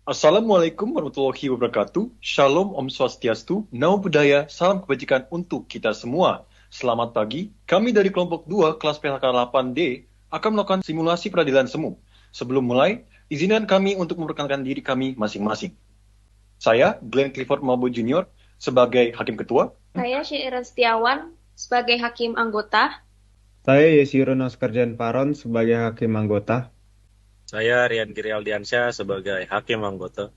Assalamualaikum warahmatullahi wabarakatuh. Shalom Om Swastiastu. Namo Buddhaya. Salam kebajikan untuk kita semua. Selamat pagi. Kami dari kelompok 2 kelas PHK 8D akan melakukan simulasi peradilan semu. Sebelum mulai, izinkan kami untuk memperkenalkan diri kami masing-masing. Saya, Glenn Clifford Malbo Junior, sebagai Hakim Ketua. Saya Syaira Setiawan sebagai hakim anggota. Saya Yesirun Oskarjan Paron sebagai hakim anggota. Saya Rian Giri Aldiansyah sebagai hakim anggota.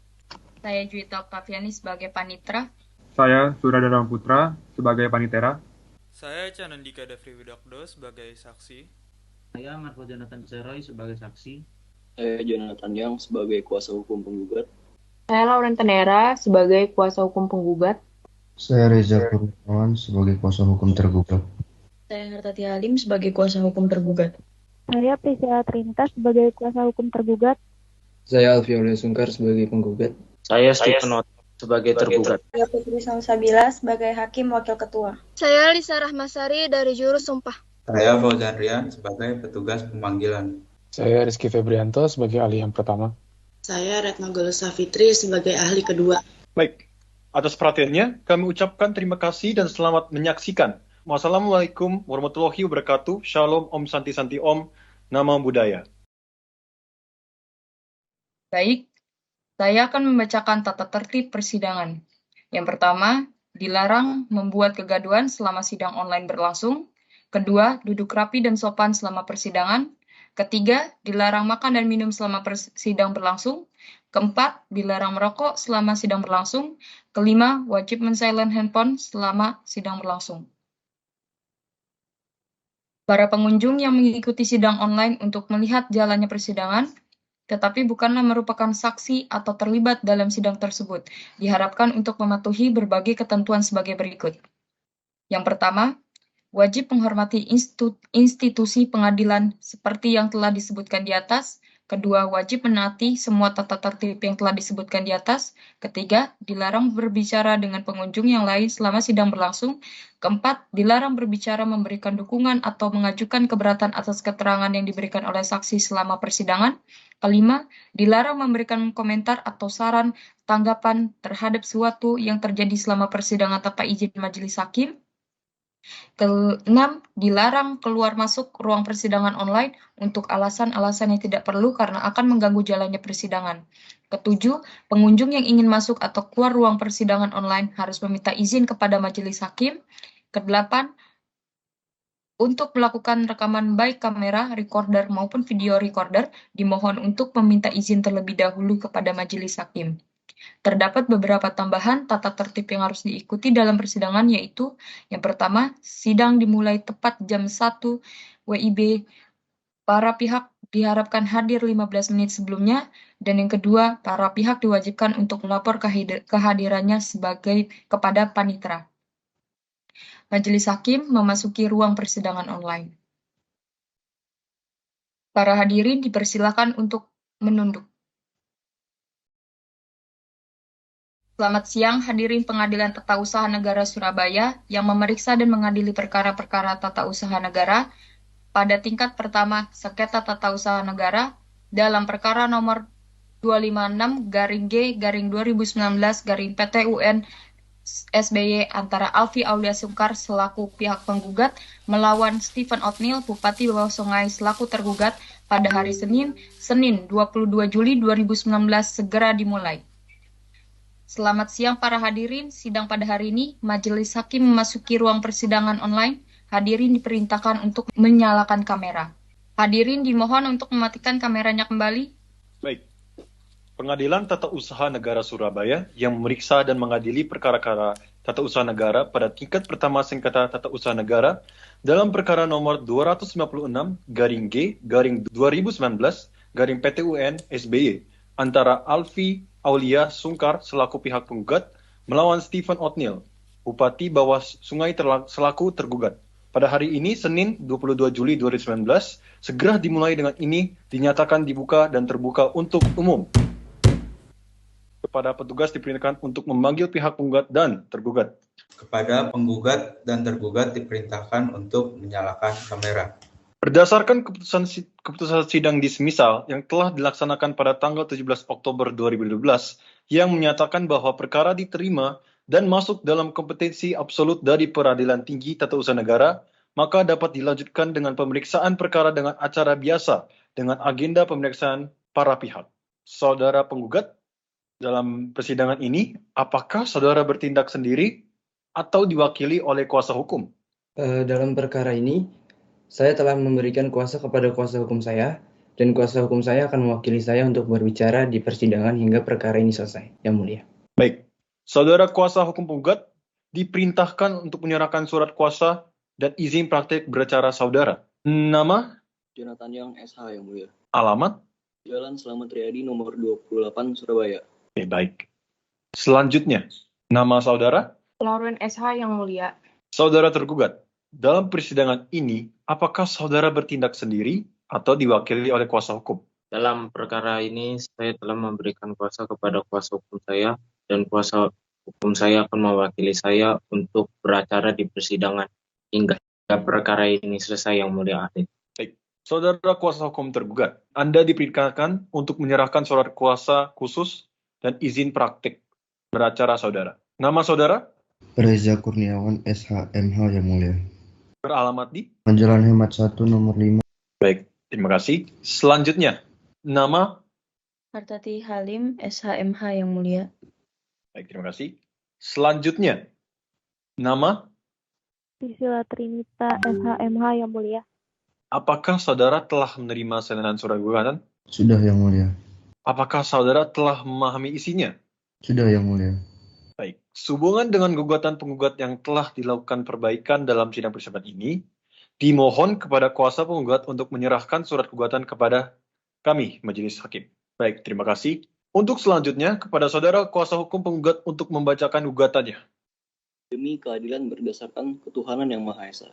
Saya Juwita Oktaviani sebagai panitra. Saya Suradana Putra sebagai panitera. Saya Canandika Devri Widakdo sebagai saksi. Saya Marco Jonathan Seroy sebagai saksi. Saya Jonathan Yang sebagai kuasa hukum penggugat. Saya Lauren Tenera sebagai kuasa hukum penggugat. Saya Reza Kurniawan sebagai kuasa hukum tergugat. Saya Hartati Halim sebagai kuasa hukum tergugat. Saya Priscilla Trintas sebagai kuasa hukum tergugat. Saya Alfiaulia Sungkar sebagai penggugat. Saya Stephen Ot sebagai tergugat. Saya Putri Salsabila sebagai hakim wakil ketua. Saya Lisa Rahmasari dari jurus sumpah. Saya Fauzan Rian sebagai petugas pemanggilan. Saya Rizky Febrianto sebagai ahli yang pertama. Saya Retno Golosa Fitri sebagai ahli kedua. Baik, atas perhatiannya kami ucapkan terima kasih dan selamat menyaksikan. Wassalamualaikum warahmatullahi wabarakatuh. Shalom Om Santi Santi Om. Namo Buddhaya. Baik, saya akan membacakan tata tertib persidangan. Yang pertama, dilarang membuat kegaduhan selama sidang online berlangsung. Kedua, duduk rapi dan sopan selama persidangan. Ketiga, dilarang makan dan minum selama sidang berlangsung. Keempat, dilarang merokok selama sidang berlangsung. Kelima, wajib men-silent handphone selama sidang berlangsung. Para pengunjung yang mengikuti sidang online untuk melihat jalannya persidangan, tetapi bukanlah merupakan saksi atau terlibat dalam sidang tersebut, diharapkan untuk mematuhi berbagai ketentuan sebagai berikut. Yang pertama, wajib menghormati institusi pengadilan seperti yang telah disebutkan di atas. Kedua, wajib menaati semua tata tertib yang telah disebutkan di atas. Ketiga, dilarang berbicara dengan pengunjung yang lain selama sidang berlangsung. Keempat, dilarang berbicara, memberikan dukungan, atau mengajukan keberatan atas keterangan yang diberikan oleh saksi selama persidangan. Kelima, dilarang memberikan komentar atau saran, tanggapan terhadap sesuatu yang terjadi selama persidangan tanpa izin majelis hakim. Keenam, dilarang keluar masuk ruang persidangan online untuk alasan-alasan yang tidak perlu karena akan mengganggu jalannya persidangan. Ketujuh, pengunjung yang ingin masuk atau keluar ruang persidangan online harus meminta izin kepada majelis hakim. Kedelapan, untuk melakukan rekaman baik kamera, recorder maupun video recorder, dimohon untuk meminta izin terlebih dahulu kepada majelis hakim. Terdapat beberapa tambahan tata tertib yang harus diikuti dalam persidangan, yaitu yang pertama, sidang dimulai tepat jam 1 WIB. Para pihak diharapkan hadir 15 menit sebelumnya, dan yang kedua, para pihak diwajibkan untuk melapor kehadirannya kepada panitera. Majelis hakim memasuki ruang persidangan online. Para hadirin dipersilakan untuk menunduk. Selamat siang, hadirin Pengadilan Tata Usaha Negara Surabaya yang memeriksa dan mengadili perkara-perkara tata usaha negara pada tingkat pertama sengketa tata usaha negara dalam perkara nomor 256-G-2019-PT UN SBY antara Alfi Aulia Sungkar selaku pihak penggugat melawan Stephen Otnil, Bupati Bawah Sungai selaku tergugat pada hari Senin 22 Juli 2019 segera dimulai. Selamat siang para hadirin, sidang pada hari ini, Majelis Hakim memasuki ruang persidangan online. Hadirin diperintahkan untuk menyalakan kamera. Hadirin dimohon untuk mematikan kameranya kembali. Baik. Pengadilan Tata Usaha Negara Surabaya yang memeriksa dan mengadili perkara-perkara tata usaha negara pada tingkat pertama sengketa tata usaha negara dalam perkara nomor 256-G-2019-PT UN SBY antara Alfi Aulia Sungkar selaku pihak penggugat melawan Stephen Otnil, Bupati Bawah Sungai selaku tergugat. Pada hari ini, Senin 22 Juli 2019, segera dimulai dengan ini dinyatakan dibuka dan terbuka untuk umum. Kepada petugas diperintahkan untuk memanggil pihak penggugat dan tergugat. Kepada penggugat dan tergugat diperintahkan untuk menyalakan kamera. Berdasarkan keputusan sidang dismisal yang telah dilaksanakan pada tanggal 17 Oktober 2012 yang menyatakan bahwa perkara diterima dan masuk dalam kompetensi absolut dari Peradilan Tinggi Tata Usaha Negara, maka dapat dilanjutkan dengan pemeriksaan perkara dengan acara biasa dengan agenda pemeriksaan para pihak. Saudara penggugat, dalam persidangan ini, apakah saudara bertindak sendiri atau diwakili oleh kuasa hukum? Dalam perkara ini, saya telah memberikan kuasa kepada kuasa hukum saya, dan kuasa hukum saya akan mewakili saya untuk berbicara di persidangan hingga perkara ini selesai, Yang Mulia. Baik, saudara kuasa hukum penggugat diperintahkan untuk menyerahkan surat kuasa dan izin praktik beracara saudara. Nama? Jonathan Young SH, Yang Mulia. Alamat? Jalan Slamet Riyadi nomor 28 Surabaya. Oke, baik. Selanjutnya, nama saudara? Lauren SH, Yang Mulia. Saudara tergugat, dalam persidangan ini, apakah saudara bertindak sendiri atau diwakili oleh kuasa hukum? Dalam perkara ini, saya telah memberikan kuasa kepada kuasa hukum saya, dan kuasa hukum saya akan mewakili saya untuk beracara di persidangan hingga perkara ini selesai, Yang Mulia Ahli. Baik. Saudara kuasa hukum tergugat, Anda diperintahkan untuk menyerahkan surat kuasa khusus dan izin praktik beracara saudara. Nama saudara? Reza Kurniawan SH MH, Yang Mulia. Beralamat di? Jalan Hemat 1 nomor 5. Baik, terima kasih. Selanjutnya, nama? Hartati Halim SHMH, Yang Mulia. Baik, terima kasih. Selanjutnya, nama? Priscilla Trinita SHMH, Yang Mulia. Apakah saudara telah menerima salinan surat gugatan? Sudah, Yang Mulia. Apakah saudara telah memahami isinya? Sudah, Yang Mulia. Baik, sehubungan dengan gugatan penggugat yang telah dilakukan perbaikan dalam sidang persidangan ini, dimohon kepada kuasa penggugat untuk menyerahkan surat gugatan kepada kami, Majelis Hakim. Baik, terima kasih. Untuk selanjutnya, kepada saudara kuasa hukum penggugat untuk membacakan gugatannya. Demi keadilan berdasarkan ketuhanan yang Maha Esa.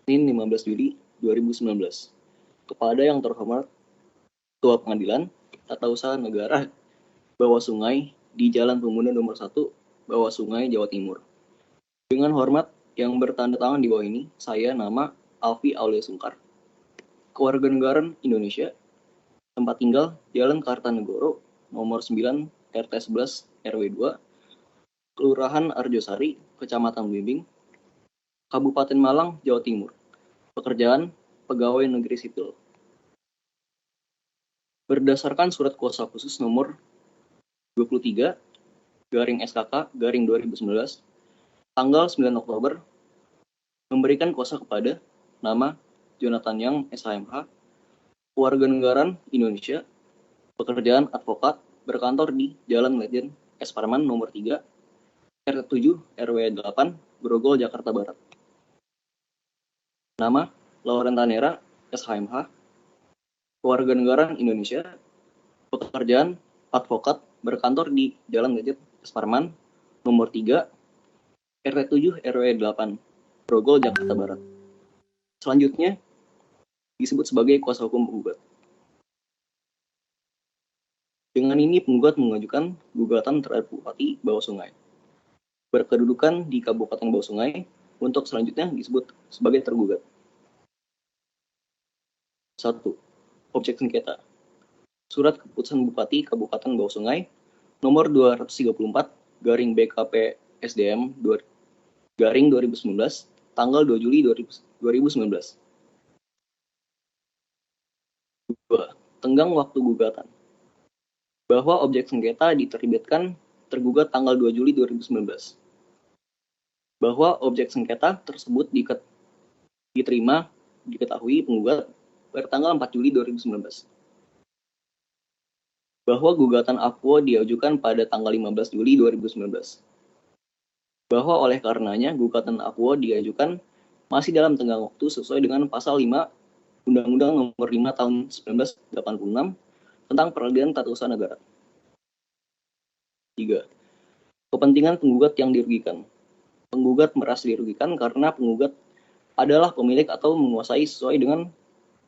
Senin 15 Juli 2019. Kepada yang terhormat Ketua Pengadilan Tata Usaha Negara Bawah Sungai di Jalan Pemuda nomor 1, Bawah Sungai, Jawa Timur. Dengan hormat yang bertanda tangan di bawah ini, saya nama Alfi Aulia Sungkar. Kewarganegaraan Indonesia. Tempat tinggal Jalan Kartanegoro nomor 9, RT 11, RW 2, Kelurahan Arjosari, Kecamatan Blimbing, Kabupaten Malang, Jawa Timur. Pekerjaan pegawai negeri sipil. Berdasarkan surat kuasa khusus nomor 23 garing SKK garing 2019 tanggal 9 Oktober memberikan kuasa kepada nama Jonathan Young SHMH, kewarganegaraan Indonesia, pekerjaan advokat, berkantor di Jalan Lejen S. Parman nomor 3, RT 7 RW 8, Grogol, Jakarta Barat. Nama Lauren Tanera SHMH, kewarganegaraan Indonesia, pekerjaan advokat, berkantor di Jalan Lejen S. Parman nomor 3, RT 7 RW 8, Grogol, Jakarta Barat. Selanjutnya disebut sebagai kuasa hukum penggugat. Dengan ini penggugat mengajukan gugatan terhadap Bupati Bawah Sungai berkedudukan di Kabupaten Bawah Sungai untuk selanjutnya disebut sebagai tergugat. 1. Objek sengketa. Surat keputusan Bupati Kabupaten Bawah Sungai nomor 234 garing BKP SDM garing 2019 tanggal 2 Juli 2019. 2. Tenggang waktu gugatan. Bahwa objek sengketa diterbitkan tergugat tanggal 2 Juli 2019. Bahwa objek sengketa tersebut diketahui penggugat pada tanggal 4 Juli 2019. Bahwa gugatan akuo diajukan pada tanggal 15 Juli 2019. Bahwa oleh karenanya gugatan akuo diajukan masih dalam tenggang waktu sesuai dengan pasal 5 Undang-Undang Nomor 5 Tahun 1986 tentang Peradilan Tata Usaha Negara. 3. Kepentingan penggugat yang dirugikan. Penggugat merasa dirugikan karena penggugat adalah pemilik atau menguasai sesuai dengan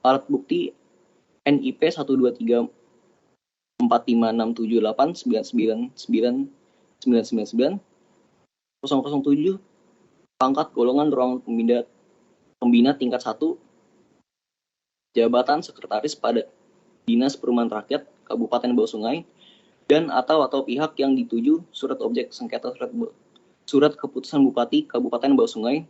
alat bukti NIP 123 456789999 007 pangkat golongan ruang pembina tingkat 1 jabatan sekretaris pada Dinas Perumahan Rakyat Kabupaten Bawah Sungai dan atau pihak yang dituju surat objek sengketa surat keputusan Bupati Kabupaten Bawah Sungai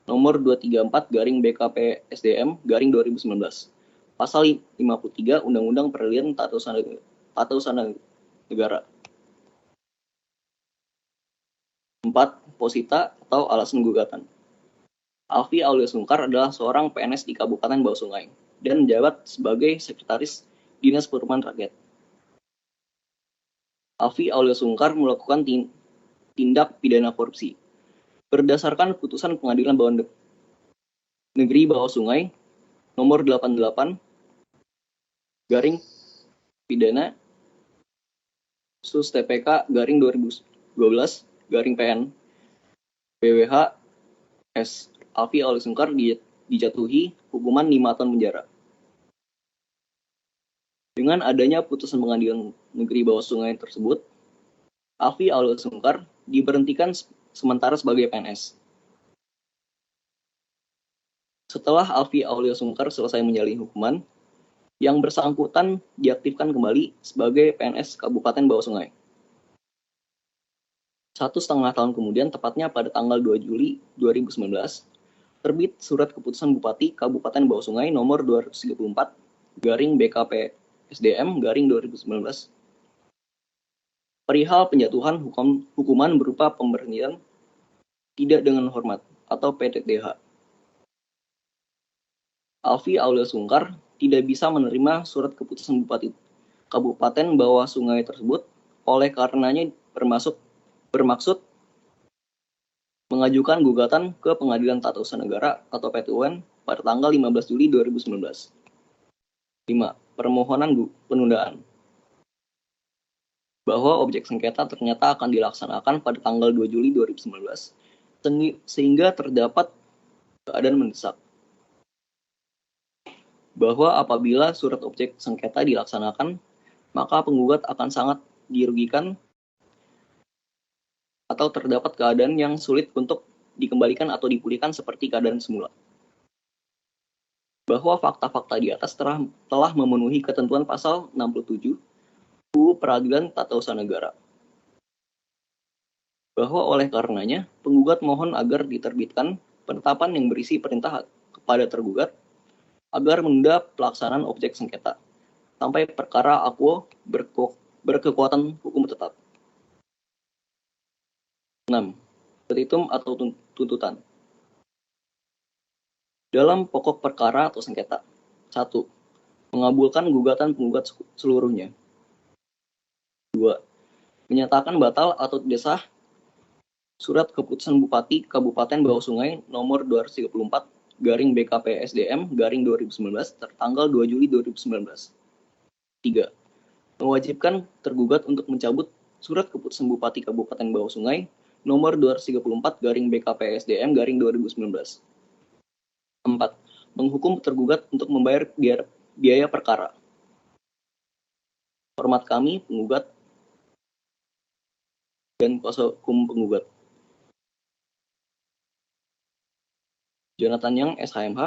nomor 234/BKP/SDM/2019. Pasal 53 Undang-Undang Perlindungan Tata Usaha Negara. 4. Posita atau alasan gugatan. Alfi Aulia Sungkar adalah seorang PNS di Kabupaten Bawah Sungai dan menjabat sebagai Sekretaris Dinas Perumahan Rakyat. Alfi Aulia Sungkar melakukan tindak pidana korupsi. Berdasarkan putusan Pengadilan Bawah Negeri Bawah Sungai nomor 88/pidana Sus TPK /2012/PN BWH S. Alfi Aulia Sungkar dijatuhi hukuman 5 tahun penjara. Dengan adanya putusan Pengadilan Negeri Bawah Sungai tersebut, Alfi Aulia Sungkar diberhentikan sementara sebagai PNS. Setelah Alfi Aulia Sungkar selesai menjalani hukuman, yang bersangkutan diaktifkan kembali sebagai PNS Kabupaten Bawah Sungai. 1,5 tahun kemudian, tepatnya pada tanggal 2 Juli 2019, terbit surat keputusan Bupati Kabupaten Bawah Sungai nomor 234/BKP/SDM/2019 perihal penjatuhan hukuman berupa pemberhentian tidak dengan hormat atau PTDH. Alfi Aulia Sungkar tidak bisa menerima surat keputusan Bupati Kabupaten Bawah Sungai tersebut, oleh karenanya bermaksud mengajukan gugatan ke Pengadilan Tata Usaha Negara atau PT-UN pada tanggal 15 Juli 2019. 5. Permohonan penundaan. Bahwa objek sengketa ternyata akan dilaksanakan pada tanggal 2 Juli 2019, sehingga terdapat keadaan mendesak. Bahwa apabila surat objek sengketa dilaksanakan, maka penggugat akan sangat dirugikan atau terdapat keadaan yang sulit untuk dikembalikan atau dipulihkan seperti keadaan semula. Bahwa fakta-fakta di atas telah memenuhi ketentuan pasal 67 UU Peradilan Tata Usaha Negara. Bahwa oleh karenanya, penggugat mohon agar diterbitkan penetapan yang berisi perintah kepada tergugat agar menunda pelaksanaan objek sengketa sampai perkara akuo berkekuatan hukum tetap. 6. Petitum atau tuntutan. Dalam pokok perkara atau sengketa. 1. Mengabulkan gugatan penggugat seluruhnya. 2. Menyatakan batal atau tidak sah surat keputusan Bupati Kabupaten Bawah Sungai nomor 234/BKP/SDM/2019 tertanggal 2 Juli 2019. 3. Mewajibkan tergugat untuk mencabut surat keputusan Bupati Kabupaten Bawah Sungai nomor 234/BKP/SDM/2019. 4. Menghukum tergugat untuk membayar biaya perkara. Hormat kami, penggugat dan kuasa hukum penggugat. Jonathan Yang, SHMH,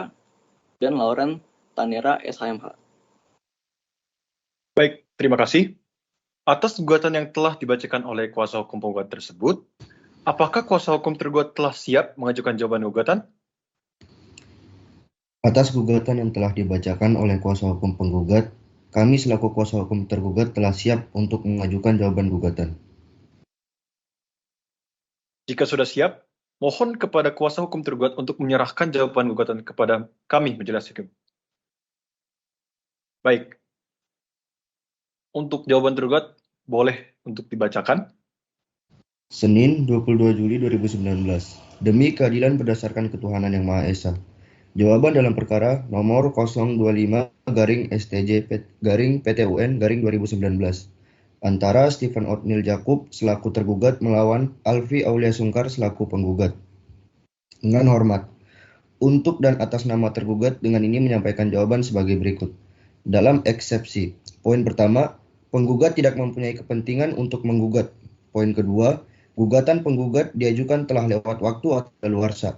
dan Lauren Tanera, SHMH. Baik, terima kasih. Atas gugatan yang telah dibacakan oleh kuasa hukum penggugat tersebut, apakah kuasa hukum tergugat telah siap mengajukan jawaban gugatan? Atas gugatan yang telah dibacakan oleh kuasa hukum penggugat, kami selaku kuasa hukum tergugat telah siap untuk mengajukan jawaban gugatan. Jika sudah siap, mohon kepada kuasa hukum tergugat untuk menyerahkan jawaban gugatan kepada kami majelis hakim. Baik. Untuk jawaban tergugat, boleh untuk dibacakan. Senin 22 Juli 2019. Demi keadilan berdasarkan ketuhanan yang Maha Esa. Jawaban dalam perkara nomor 025-STJ-PTUN-2019 antara Stephen Othniel Jakub selaku tergugat melawan Alfi Aulia Sungkar selaku penggugat. Dengan hormat, untuk dan atas nama tergugat dengan ini menyampaikan jawaban sebagai berikut. Dalam eksepsi, poin pertama, penggugat tidak mempunyai kepentingan untuk menggugat. Poin kedua, gugatan penggugat diajukan telah lewat waktu atau daluarsa.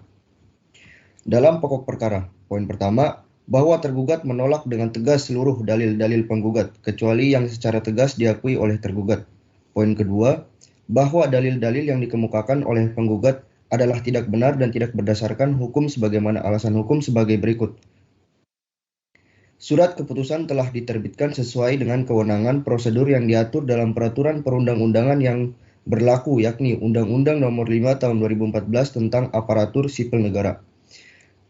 Dalam pokok perkara, poin pertama, bahwa tergugat menolak dengan tegas seluruh dalil-dalil penggugat, kecuali yang secara tegas diakui oleh tergugat. Poin kedua, bahwa dalil-dalil yang dikemukakan oleh penggugat adalah tidak benar dan tidak berdasarkan hukum sebagaimana alasan hukum sebagai berikut. Surat keputusan telah diterbitkan sesuai dengan kewenangan prosedur yang diatur dalam peraturan perundang-undangan yang berlaku, yakni Undang-Undang Nomor 5 Tahun 2014 tentang Aparatur Sipil Negara.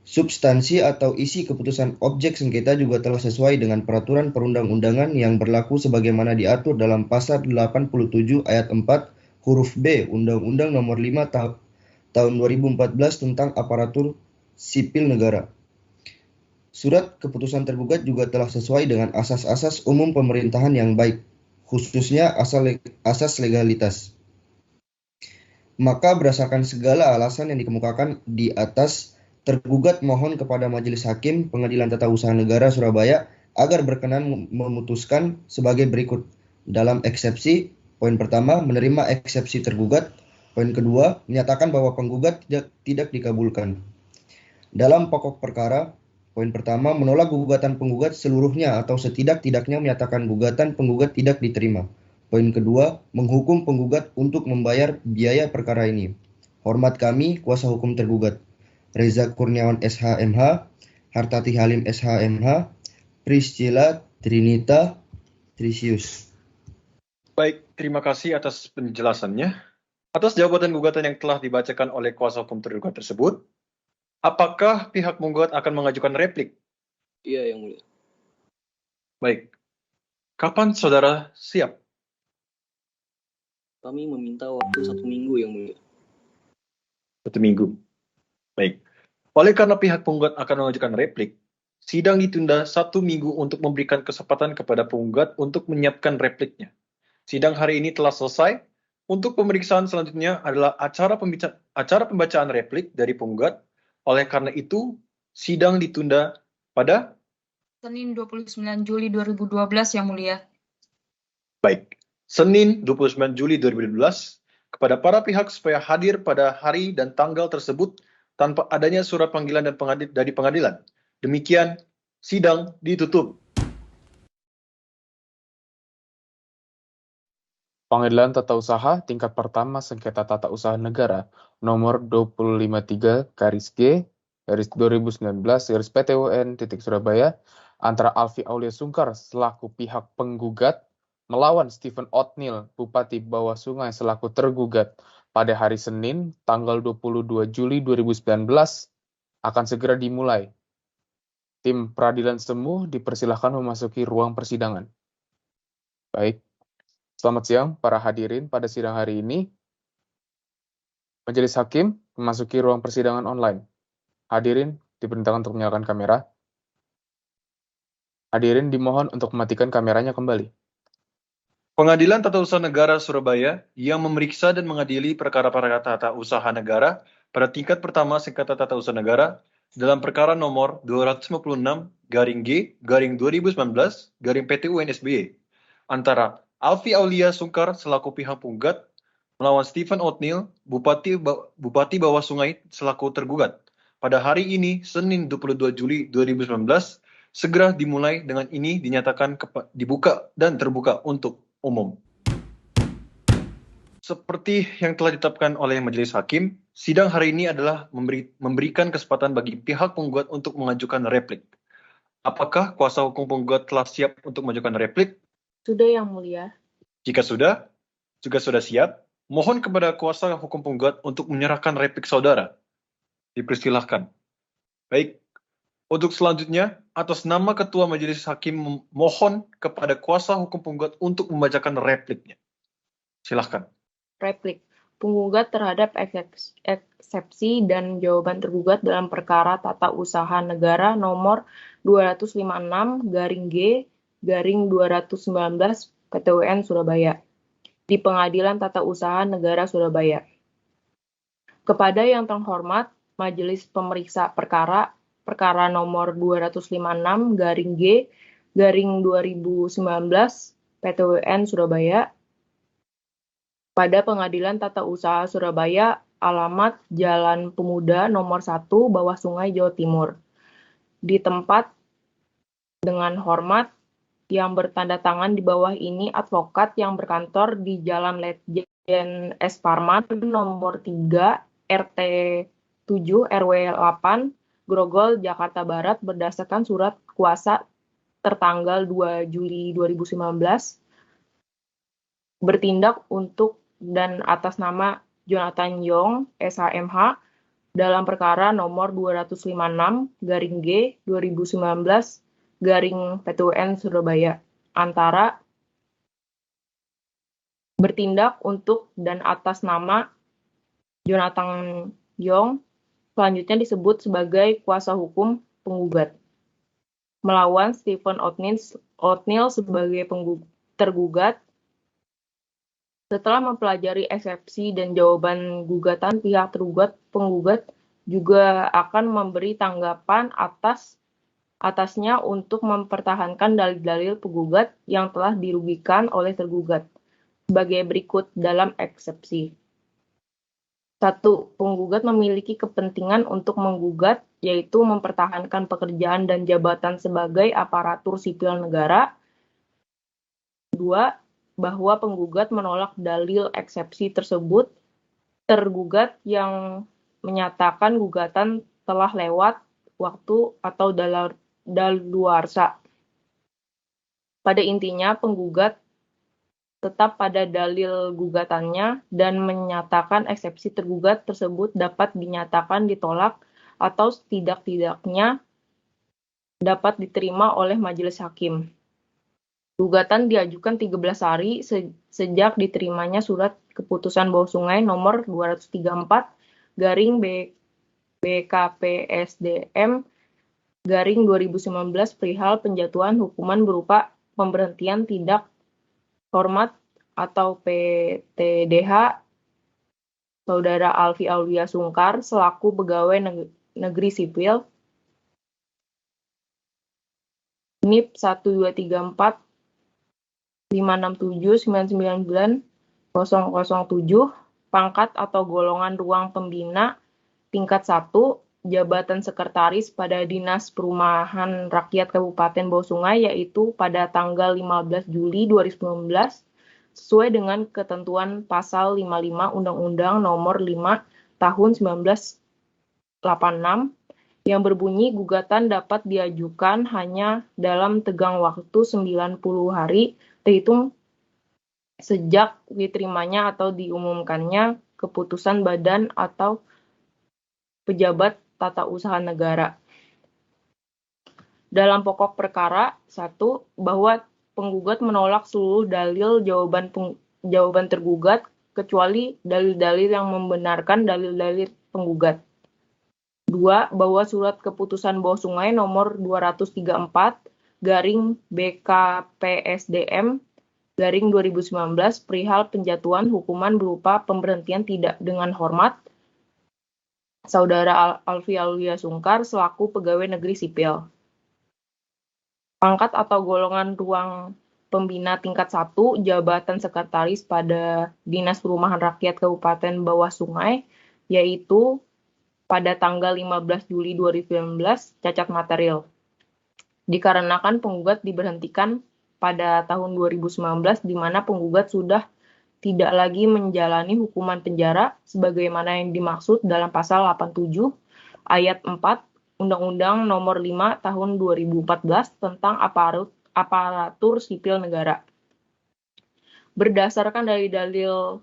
Substansi atau isi keputusan objek sengketa juga telah sesuai dengan peraturan perundang-undangan yang berlaku sebagaimana diatur dalam pasal 87 ayat 4 huruf B Undang-Undang Nomor 5 Tahun 2014 tentang Aparatur Sipil Negara. Surat keputusan tergugat juga telah sesuai dengan asas-asas umum pemerintahan yang baik, khususnya asas legalitas. Maka berdasarkan segala alasan yang dikemukakan di atas, tergugat mohon kepada Majelis Hakim Pengadilan Tata Usaha Negara Surabaya agar berkenan memutuskan sebagai berikut. Dalam eksepsi, poin pertama, menerima eksepsi tergugat. Poin kedua, menyatakan bahwa penggugat tidak dikabulkan. Dalam pokok perkara, poin pertama, menolak gugatan penggugat seluruhnya atau setidak-tidaknya menyatakan gugatan penggugat tidak diterima. Poin kedua, menghukum penggugat untuk membayar biaya perkara ini. Hormat kami, kuasa hukum tergugat. Reza Kurniawan SH.MH, Hartati Halim SH.MH, Priscilla Trinita Trisius. Baik, terima kasih atas penjelasannya. Atas jawaban gugatan yang telah dibacakan oleh kuasa hukum tergugat tersebut, apakah pihak penggugat akan mengajukan replik? Iya, Yang Mulia. Baik. Kapan saudara siap? Kami meminta waktu 1 minggu, Yang Mulia. 1 minggu. Baik. Oleh karena pihak penggugat akan mengajukan replik, sidang ditunda 1 minggu untuk memberikan kesempatan kepada penggugat untuk menyiapkan repliknya. Sidang hari ini telah selesai. Untuk pemeriksaan selanjutnya adalah acara pembacaan replik dari penggugat. Oleh karena itu, sidang ditunda pada Senin 29 Juli 2012, Yang Mulia. Baik, Senin 29 Juli 2012 kepada para pihak supaya hadir pada hari dan tanggal tersebut tanpa adanya surat panggilan dari pengadilan. Demikian, sidang ditutup. Pengadilan Tata Usaha Tingkat Pertama Sengketa Tata Usaha Negara nomor 253-G/2019-PT-UN, antara Alfi Aulia Sungkar selaku pihak penggugat melawan Stephen O'Neill, Bupati Bawah Sungai selaku tergugat pada hari Senin, tanggal 22 Juli 2019, akan segera dimulai. Tim peradilan semu dipersilahkan memasuki ruang persidangan. Baik, selamat siang para hadirin pada sidang hari ini. Majelis Hakim memasuki ruang persidangan online. Hadirin diperintahkan untuk menyalakan kamera. Hadirin dimohon untuk mematikan kameranya kembali. Pengadilan Tata Usaha Negara Surabaya yang memeriksa dan mengadili perkara-perkara tata usaha negara pada tingkat pertama sengketa tata usaha negara dalam perkara nomor 256-G/2019-PT-UN SBY antara Alfi Aulia Sungkar selaku pihak penggugat melawan Stephen O'Neill, Bupati Bawah Sungai selaku tergugat. Pada hari ini, Senin 22 Juli 2019, segera dimulai dengan ini dinyatakan dibuka dan terbuka untuk umum. Seperti yang telah ditetapkan oleh Majelis Hakim, sidang hari ini adalah memberikan kesempatan bagi pihak penggugat untuk mengajukan replik. Apakah kuasa hukum penggugat telah siap untuk mengajukan replik? Sudah, Yang Mulia. Jika sudah, juga sudah siap, mohon kepada kuasa hukum penggugat untuk menyerahkan replik saudara. Dipersilahkan. Baik, untuk selanjutnya, atas nama Ketua Majelis Hakim mohon kepada kuasa hukum penggugat untuk membacakan repliknya. Silahkan. Replik. Penggugat terhadap eksepsi dan jawaban tergugat dalam perkara tata usaha negara nomor 256-G/2019 PT-UN Surabaya di Pengadilan Tata Usaha Negara Surabaya. Kepada yang terhormat Majelis Pemeriksa Perkara nomor 256-G/2019 PT-UN Surabaya pada Pengadilan Tata Usaha Surabaya, alamat Jalan Pemuda nomor 1 Bawah Sungai Jawa Timur, di tempat Dengan hormat, yang bertanda tangan di bawah ini advokat yang berkantor di Jalan Letjen S. Parman, nomor 3, RT 7, RW 8, Grogol, Jakarta Barat, berdasarkan surat kuasa tertanggal 2 Juli 2019, bertindak untuk dan atas nama Jonathan Yong, SHMH, dalam perkara nomor 256/G 2019/PTUN Surabaya, antara bertindak untuk dan atas nama Jonathan Yong, selanjutnya disebut sebagai kuasa hukum penggugat, melawan Stephen O'Neill sebagai tergugat. Setelah mempelajari eksepsi dan jawaban gugatan, pihak tergugat penggugat juga akan memberi tanggapan atasnya untuk mempertahankan dalil-dalil penggugat yang telah dirugikan oleh tergugat sebagai berikut dalam eksepsi. 1. Penggugat memiliki kepentingan untuk menggugat, yaitu mempertahankan pekerjaan dan jabatan sebagai aparatur sipil negara. 2. Bahwa penggugat menolak dalil eksepsi tersebut, tergugat yang menyatakan gugatan telah lewat waktu atau daluarsa. Pada intinya, penggugat tetap pada dalil gugatannya dan menyatakan eksepsi tergugat tersebut dapat dinyatakan ditolak atau setidak-tidaknya dapat diterima oleh majelis hakim. Gugatan diajukan 13 hari sejak diterimanya surat keputusan bawah sungai nomor 234/BKPSDM/2019 perihal penjatuhan hukuman berupa pemberhentian tidak hormat atau PTDH Saudara Alfi Aulia Sungkar selaku pegawai negeri sipil NIP 1234 567 999 007, pangkat atau golongan ruang pembina tingkat 1, jabatan sekretaris pada Dinas Perumahan Rakyat Kabupaten Bawah Sungai, yaitu pada tanggal 15 Juli 2019, sesuai dengan ketentuan pasal 55 Undang-Undang Nomor 5 Tahun 1986, yang berbunyi gugatan dapat diajukan hanya dalam tegang waktu 90 hari terhitung sejak diterimanya atau diumumkannya keputusan badan atau pejabat tata usaha negara. Dalam pokok perkara, 1. Bahwa penggugat menolak seluruh dalil jawaban tergugat kecuali dalil-dalil yang membenarkan dalil-dalil penggugat. 2. Bahwa surat keputusan bawah sungai nomor 234/BKPSDM/2019 perihal penjatuhan hukuman berupa pemberhentian tidak dengan hormat Saudara Alfi Aulia Sungkar selaku pegawai negeri sipil. Pangkat atau golongan ruang pembina tingkat 1, jabatan sekretaris pada Dinas Perumahan Rakyat Kabupaten Bawah Sungai, yaitu pada tanggal 15 Juli 2019, cacat material. Dikarenakan penggugat diberhentikan pada tahun 2019, di mana penggugat sudah tidak lagi menjalani hukuman penjara sebagaimana yang dimaksud dalam pasal 87 ayat 4 Undang-Undang Nomor 5 Tahun 2014 tentang aparatur sipil negara. Berdasarkan dalil-dalil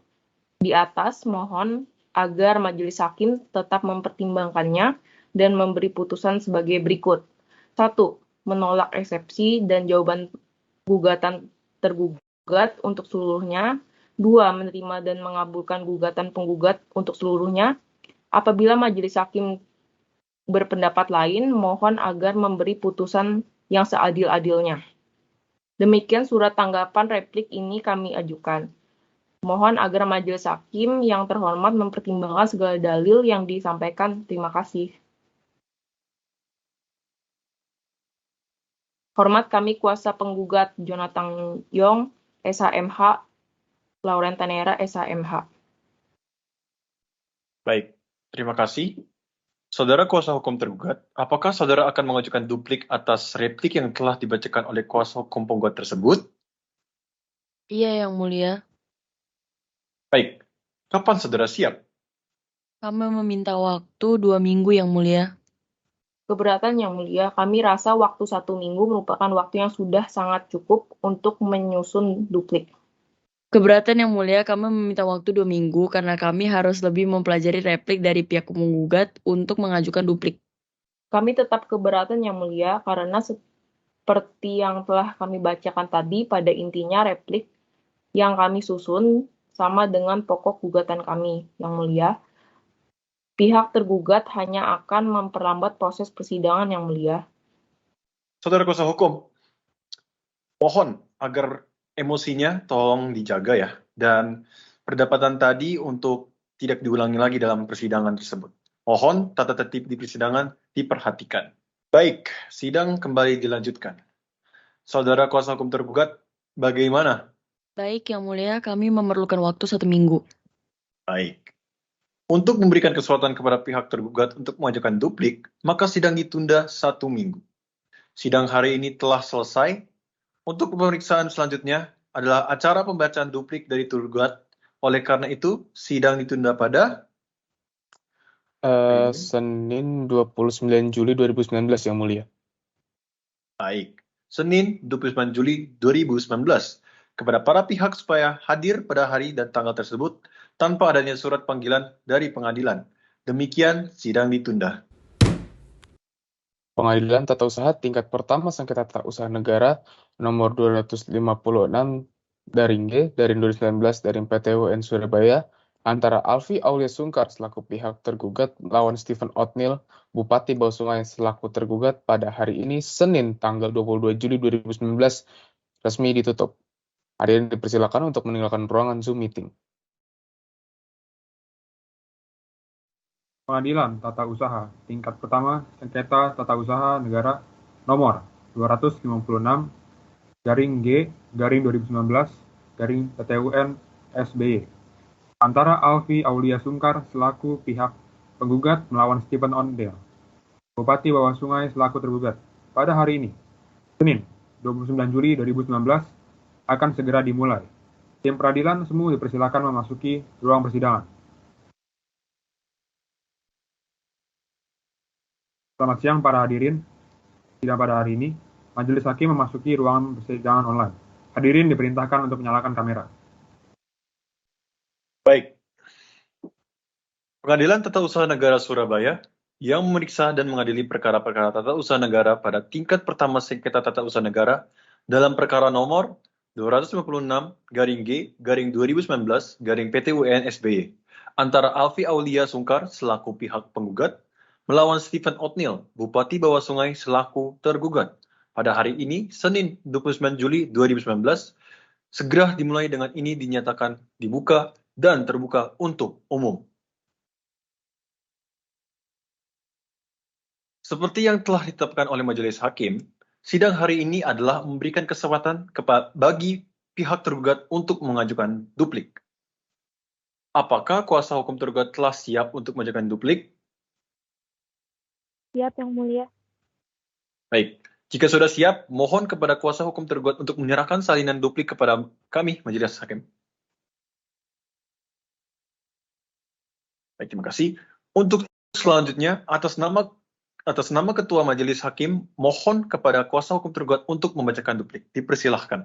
di atas, mohon agar majelis hakim tetap mempertimbangkannya dan memberi putusan sebagai berikut. 1. Menolak eksepsi dan jawaban gugatan tergugat untuk seluruhnya. 2. Menerima dan mengabulkan gugatan penggugat untuk seluruhnya. Apabila majelis hakim berpendapat lain, mohon agar memberi putusan yang seadil-adilnya. Demikian surat tanggapan replik ini kami ajukan. Mohon agar majelis hakim yang terhormat mempertimbangkan segala dalil yang disampaikan. Terima kasih. Hormat kami kuasa penggugat Jonathan Yong, SHMH, Lauren Tanera, SHMH. Baik, terima kasih. Saudara kuasa hukum tergugat, apakah saudara akan mengajukan duplik atas replik yang telah dibacakan oleh kuasa hukum penggugat tersebut? Iya, Yang Mulia. Baik, kapan saudara siap? Kami meminta waktu 2 minggu, Yang Mulia. Keberatan Yang Mulia, kami rasa waktu 1 minggu merupakan waktu yang sudah sangat cukup untuk menyusun duplik. Keberatan Yang Mulia, kami meminta waktu 2 minggu karena kami harus lebih mempelajari replik dari pihak penggugat untuk mengajukan duplik. Kami tetap keberatan Yang Mulia karena seperti yang telah kami bacakan tadi, pada intinya replik yang kami susun sama dengan pokok gugatan kami, Yang Mulia. Pihak tergugat hanya akan memperlambat proses persidangan, Yang Mulia. Saudara kuasa hukum, mohon agar emosinya tolong dijaga ya, dan perdebatan tadi untuk tidak diulangi lagi dalam persidangan tersebut. Mohon tata tertib di persidangan diperhatikan. Baik, sidang kembali dilanjutkan. Saudara kuasa hukum tergugat, bagaimana? Baik, Yang Mulia, kami memerlukan waktu 1 minggu. Baik. Untuk memberikan kesempatan kepada pihak tergugat untuk mengajukan duplik, maka sidang ditunda 1 minggu. Sidang hari ini telah selesai. Untuk pemeriksaan selanjutnya adalah acara pembacaan duplik dari tergugat. Oleh karena itu, sidang ditunda pada Senin 29 Juli 2019, Yang Mulia. Baik, Senin 29 Juli 2019. Kepada para pihak supaya hadir pada hari dan tanggal tersebut tanpa adanya surat panggilan dari pengadilan. Demikian sidang ditunda. Pengadilan Tata Usaha Tingkat Pertama Sengketa Tata Usaha Negara nomor 256 garing G garing 2019 garing PT UN Surabaya antara Alfi Aulia Sungkar selaku pihak tergugat melawan Stephen O'Neill, Bupati Bawasungay selaku tergugat pada hari ini Senin tanggal 22 Juli 2019 resmi ditutup. Hadirin dipersilakan untuk meninggalkan ruangan Zoom meeting. Pengadilan Tata Usaha Tingkat Pertama Sengketa Tata Usaha Negara nomor 256 garing G garing 2019 garing PTUN SBY antara Alfi Aulia Sungkar selaku pihak penggugat melawan Stephen O'Neill, Bupati Bawasungay selaku tergugat pada hari ini, Senin 29 Juli 2019 akan segera dimulai. Tim peradilan semua dipersilakan memasuki ruang persidangan. Selamat siang para hadirin. Sidang pada hari ini, Majelis Hakim memasuki ruangan persidangan online. Hadirin diperintahkan untuk menyalakan kamera. Baik. Pengadilan Tata Usaha Negara Surabaya yang memeriksa dan mengadili perkara-perkara tata usaha negara pada tingkat pertama sengketa tata usaha negara dalam perkara nomor 256 garing G garing 2019 garing PTUN SBY antara Alfi Aulia Sungkar selaku pihak penggugat melawan Stephen O'Neill, Bupati Bawasungay selaku tergugat pada hari ini, Senin 29 Juli 2019, segera dimulai dengan ini dinyatakan dibuka dan terbuka untuk umum. Seperti yang telah ditetapkan oleh Majelis Hakim, sidang hari ini adalah memberikan kesempatan bagi pihak tergugat untuk mengajukan duplik. Apakah kuasa hukum tergugat telah siap untuk mengajukan duplik? Siap, Yang Mulia. Baik, jika sudah siap, mohon kepada kuasa hukum tergugat untuk menyerahkan salinan duplik kepada kami, Majelis Hakim. Baik, terima kasih. Untuk selanjutnya, atas nama Ketua Majelis Hakim, mohon kepada kuasa hukum tergugat untuk membacakan duplik. Dipersilahkan.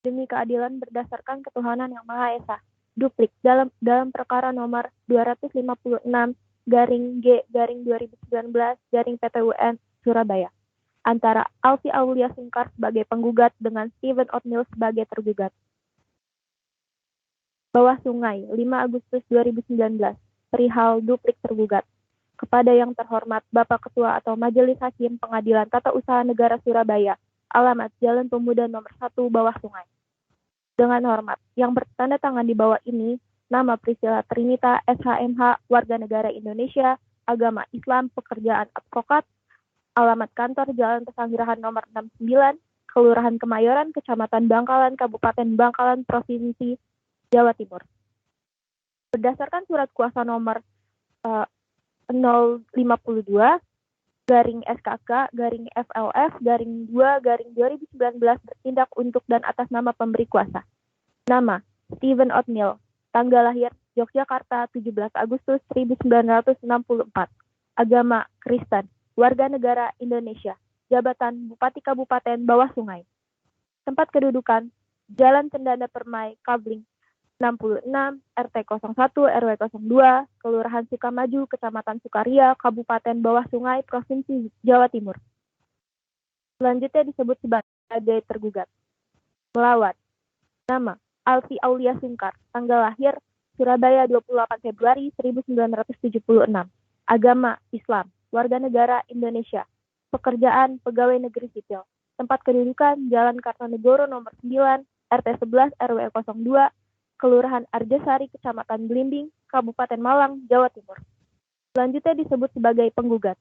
Demi keadilan berdasarkan ketuhanan yang Maha Esa. Duplik dalam perkara nomor 256 garing G garing 2019 garing PTUN Surabaya antara Alfi Aulia Sungkar sebagai penggugat dengan Stephen O'Neill sebagai tergugat. Bawasungay 5 Agustus 2019 perihal duplik tergugat. Kepada yang terhormat Bapak Ketua atau Majelis Hakim Pengadilan Tata Usaha Negara Surabaya, alamat Jalan Pemuda nomor 1 Bawasungay. Dengan hormat, yang bertanda tangan di bawah ini, nama Priscilla Trinita, SHMH, warga negara Indonesia, agama Islam, pekerjaan advokat, alamat kantor Jalan Pesanggerahan nomor 69, Kelurahan Kemayoran, Kecamatan Bangkalan, Kabupaten Bangkalan, Provinsi Jawa Timur. Berdasarkan surat kuasa nomor 052 garing SKK garing FLF garing 2 garing 2019 bertindak untuk dan atas nama pemberi kuasa. Nama Stephen O'Neill, tanggal lahir Yogyakarta 17 Agustus 1964, agama Kristen, warga negara Indonesia, jabatan Bupati Kabupaten Bawah Sungai, tempat kedudukan Jalan Cendana Permai, Kabling 66, RT 01, RW 02, Kelurahan Sukamaju, Kecamatan Sukaria, Kabupaten Bawah Sungai, Provinsi Jawa Timur. Selanjutnya disebut sebagai tergugat. Melawat. Nama Alfi Aulia Sungkar, tanggal lahir Surabaya 28 Februari 1976. Agama Islam, warga negara Indonesia. Pekerjaan pegawai negeri sipil. Tempat kedudukan Jalan Kartonegoro nomor 9, RT 11 RW 02, Kelurahan Arjasari, Kecamatan Belimbing, Kabupaten Malang, Jawa Timur. Selanjutnya disebut sebagai penggugat.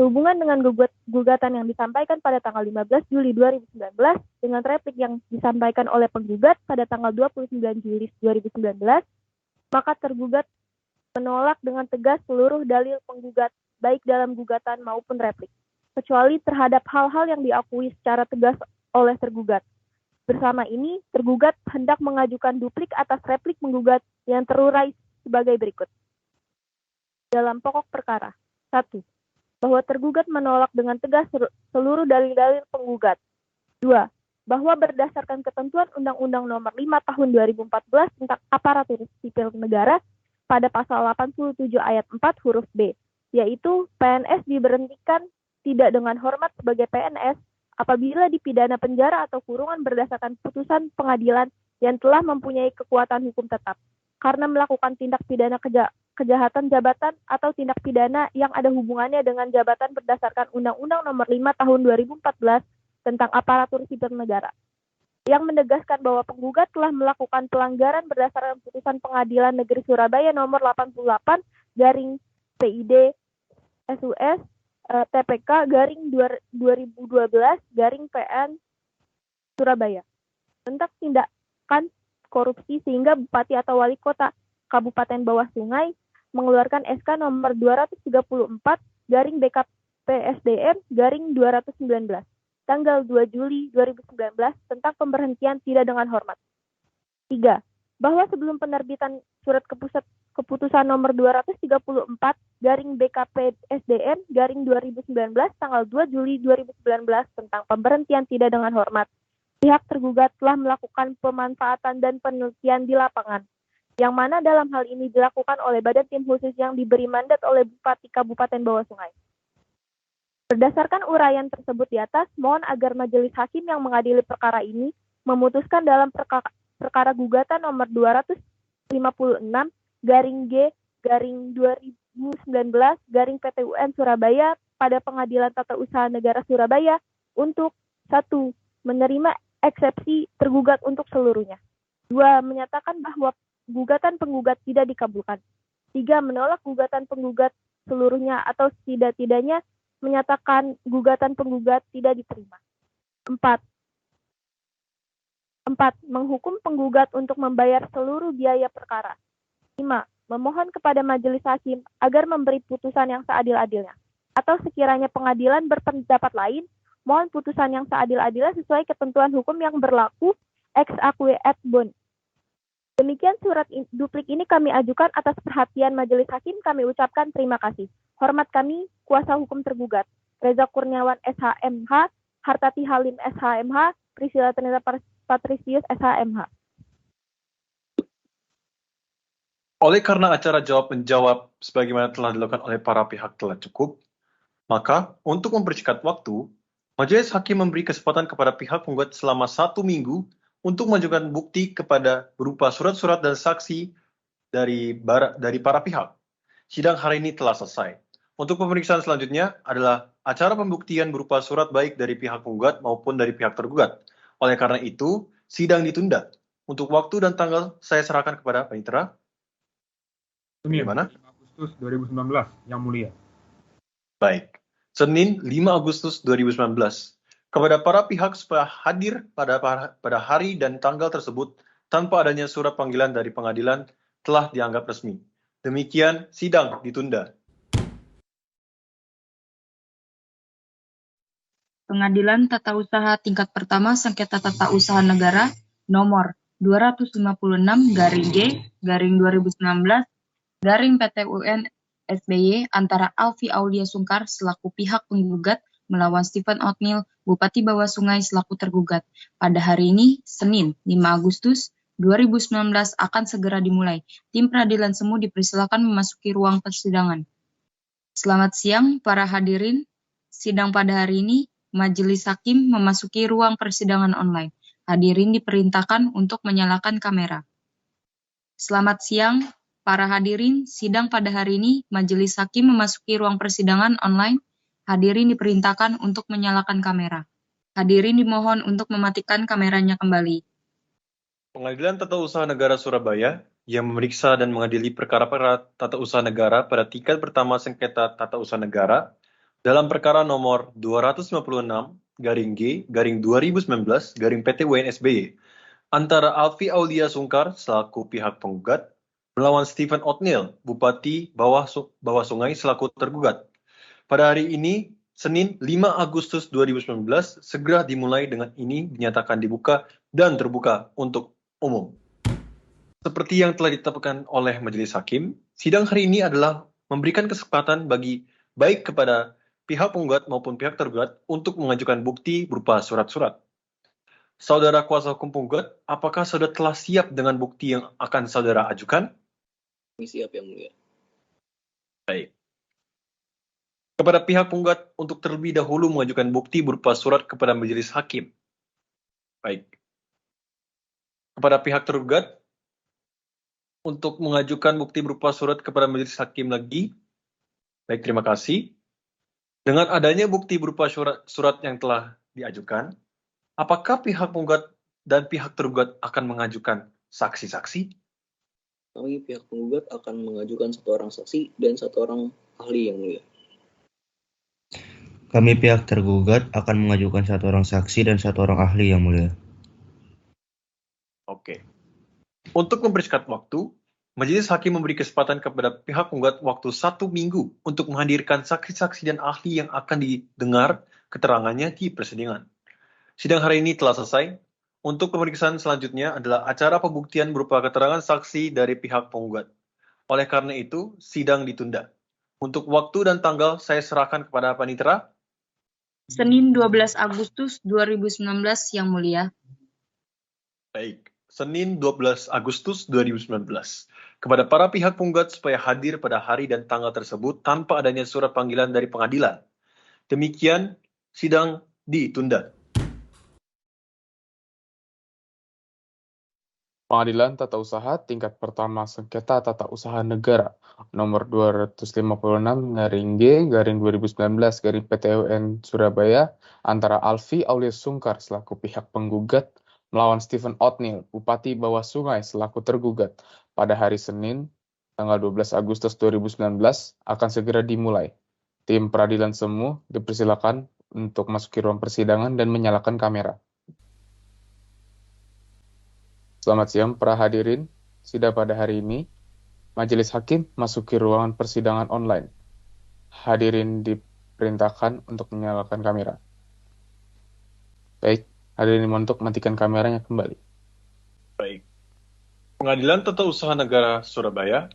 Sehubungan dengan gugatan yang disampaikan pada tanggal 15 Juli 2019 dengan replik yang disampaikan oleh penggugat pada tanggal 29 Juli 2019, maka tergugat menolak dengan tegas seluruh dalil penggugat baik dalam gugatan maupun replik, kecuali terhadap hal-hal yang diakui secara tegas oleh tergugat. Bersama ini, tergugat hendak mengajukan duplik atas replik penggugat yang terurai sebagai berikut. Dalam pokok perkara, 1. Bahwa tergugat menolak dengan tegas seluruh dalil-dalil penggugat. 2. Bahwa berdasarkan ketentuan Undang-Undang Nomor 5 Tahun 2014 tentang Aparatur Sipil Negara pada pasal 87 ayat 4 huruf B, yaitu PNS diberhentikan tidak dengan hormat sebagai PNS apabila dipidana penjara atau kurungan berdasarkan putusan pengadilan yang telah mempunyai kekuatan hukum tetap karena melakukan tindak pidana kejahatan jabatan atau tindak pidana yang ada hubungannya dengan jabatan berdasarkan Undang-Undang Nomor 5 Tahun 2014 tentang Aparatur Sipil Negara, yang menegaskan bahwa penggugat telah melakukan pelanggaran berdasarkan putusan Pengadilan Negeri Surabaya Nomor 88 garing PID SUS TPK garing 2012 garing PN Surabaya tentang tindakan korupsi sehingga Bupati atau Wali Kota Kabupaten Bawah Sungai mengeluarkan SK nomor 234 garing BKPSDM garing 219 tanggal 2 Juli 2019 tentang pemberhentian tidak dengan hormat. 3. Bahwa sebelum penerbitan surat keputusan nomor 234 garing BKPSDM garing 2019 tanggal 2 Juli 2019 tentang pemberhentian tidak dengan hormat, pihak tergugat telah melakukan pemanfaatan dan penelitian di lapangan, yang mana dalam hal ini dilakukan oleh Badan Tim Khusus yang diberi mandat oleh Bupati Kabupaten Bawah Sungai. Berdasarkan uraian tersebut di atas, mohon agar majelis hakim yang mengadili perkara ini memutuskan dalam perkara gugatan nomor 256 garing G garing 2019 garing PTUN Surabaya pada Pengadilan Tata Usaha Negara Surabaya untuk 1. Menerima eksepsi tergugat untuk seluruhnya. 2. Menyatakan bahwa gugatan penggugat tidak dikabulkan. 3. Menolak gugatan penggugat seluruhnya atau setidak-tidaknya menyatakan gugatan penggugat tidak diterima. 4. Menghukum penggugat untuk membayar seluruh biaya perkara. 5. Memohon kepada majelis hakim agar memberi putusan yang seadil-adilnya. Atau sekiranya pengadilan berpendapat lain, mohon putusan yang seadil-adilnya sesuai ketentuan hukum yang berlaku ex aequo et bon. Demikian surat duplik ini kami ajukan atas perhatian majelis hakim. Kami ucapkan terima kasih. Hormat kami, kuasa hukum tergugat, Reza Kurniawan SHMH, Hartati Halim SHMH, Priscilla Trinita Patricius SHMH. Oleh karena acara jawab-menjawab sebagaimana telah dilakukan oleh para pihak telah cukup, maka untuk mempersingkat waktu, majelis hakim memberi kesempatan kepada pihak penggugat selama 1 minggu untuk mengajukan bukti kepada berupa surat-surat dan saksi dari para pihak. Sidang hari ini telah selesai. Untuk pemeriksaan selanjutnya adalah acara pembuktian berupa surat baik dari pihak penggugat maupun dari pihak tergugat. Oleh karena itu, sidang ditunda. Untuk waktu dan tanggal saya serahkan kepada Panitera. Senin, Gimana? 5 Agustus 2019, Yang Mulia. Baik. Senin, 5 Agustus 2019. Kepada para pihak supaya hadir pada hari dan tanggal tersebut tanpa adanya surat panggilan dari pengadilan telah dianggap resmi. Demikian, sidang ditunda. Pengadilan Tata Usaha Tingkat Pertama Sengketa Tata Usaha Negara nomor 256-G/2019 PT UN antara Alfi Aulia Sungkar selaku pihak penggugat melawan Stephen O'Neill, Bupati Bawah Sungai selaku tergugat. Pada hari ini, Senin 5 Agustus 2019 akan segera dimulai. Tim peradilan semu dipersilakan memasuki ruang persidangan. Selamat siang para hadirin. Sidang pada hari ini, Majelis Hakim memasuki ruang persidangan online. Hadirin diperintahkan untuk menyalakan kamera. Selamat siang, para hadirin. Sidang pada hari ini, Majelis Hakim memasuki ruang persidangan online. Hadirin diperintahkan untuk menyalakan kamera. Hadirin dimohon untuk mematikan kameranya kembali. Pengadilan Tata Usaha Negara Surabaya yang memeriksa dan mengadili perkara-perkara tata usaha negara pada tingkat pertama sengketa tata usaha negara dalam perkara nomor 256-G/2019-PT UN-SBY antara Alfi Aulia Sungkar selaku pihak penggugat melawan Stephen O'Neill, Bupati Bawah Sungai selaku tergugat. Pada hari ini, Senin 5 Agustus 2019, segera dimulai dengan ini dinyatakan dibuka dan terbuka untuk umum. Seperti yang telah ditetapkan oleh Majelis Hakim, sidang hari ini adalah memberikan kesempatan bagi baik kepada pihak penggugat maupun pihak tergugat untuk mengajukan bukti berupa surat-surat. Saudara kuasa hukum penggugat, apakah saudara telah siap dengan bukti yang akan saudara ajukan? Kami siap, Yang Mulia. Baik. Kepada pihak penggugat untuk terlebih dahulu mengajukan bukti berupa surat kepada Majelis Hakim. Baik. Kepada pihak tergugat untuk mengajukan bukti berupa surat kepada Majelis Hakim lagi. Baik, terima kasih. Dengan adanya bukti berupa surat yang telah diajukan, apakah pihak penggugat dan pihak tergugat akan mengajukan saksi-saksi? Kami pihak penggugat akan mengajukan 1 orang saksi dan 1 orang ahli, Yang Mulia. Kami pihak tergugat akan mengajukan 1 orang saksi dan 1 orang ahli, Yang Mulia. Oke. Untuk mempersingkat waktu, Majelis Hakim memberi kesempatan kepada pihak penggugat waktu 1 minggu untuk menghadirkan saksi-saksi dan ahli yang akan didengar keterangannya di persidangan. Sidang hari ini telah selesai. Untuk pemeriksaan selanjutnya adalah acara pembuktian berupa keterangan saksi dari pihak penggugat. Oleh karena itu, sidang ditunda. Untuk waktu dan tanggal saya serahkan kepada Panitera. Senin 12 Agustus 2019, Yang Mulia. Baik. Senin 12 Agustus 2019. Kepada para pihak penggugat supaya hadir pada hari dan tanggal tersebut tanpa adanya surat panggilan dari pengadilan. Demikian, sidang ditunda. Pengadilan Tata Usaha Tingkat Pertama Sengketa Tata Usaha Negara nomor 256-G/2019 PT UN Surabaya antara Alfi Aulia Sungkar selaku pihak penggugat melawan Stephen O'Neill, Bupati Bawah Sungai selaku tergugat pada hari Senin, tanggal 12 Agustus 2019 akan segera dimulai. Tim peradilan semu dipersilakan untuk masuki ruang persidangan dan menyalakan kamera. Selamat siang para hadirin. Sidang pada hari ini, Majelis Hakim masuki ruangan persidangan online. Hadirin diperintahkan untuk menyalakan kamera. Baik. Hadirin dimohon untuk matikan kameranya kembali. Baik. Pengadilan Tata Usaha Negara Surabaya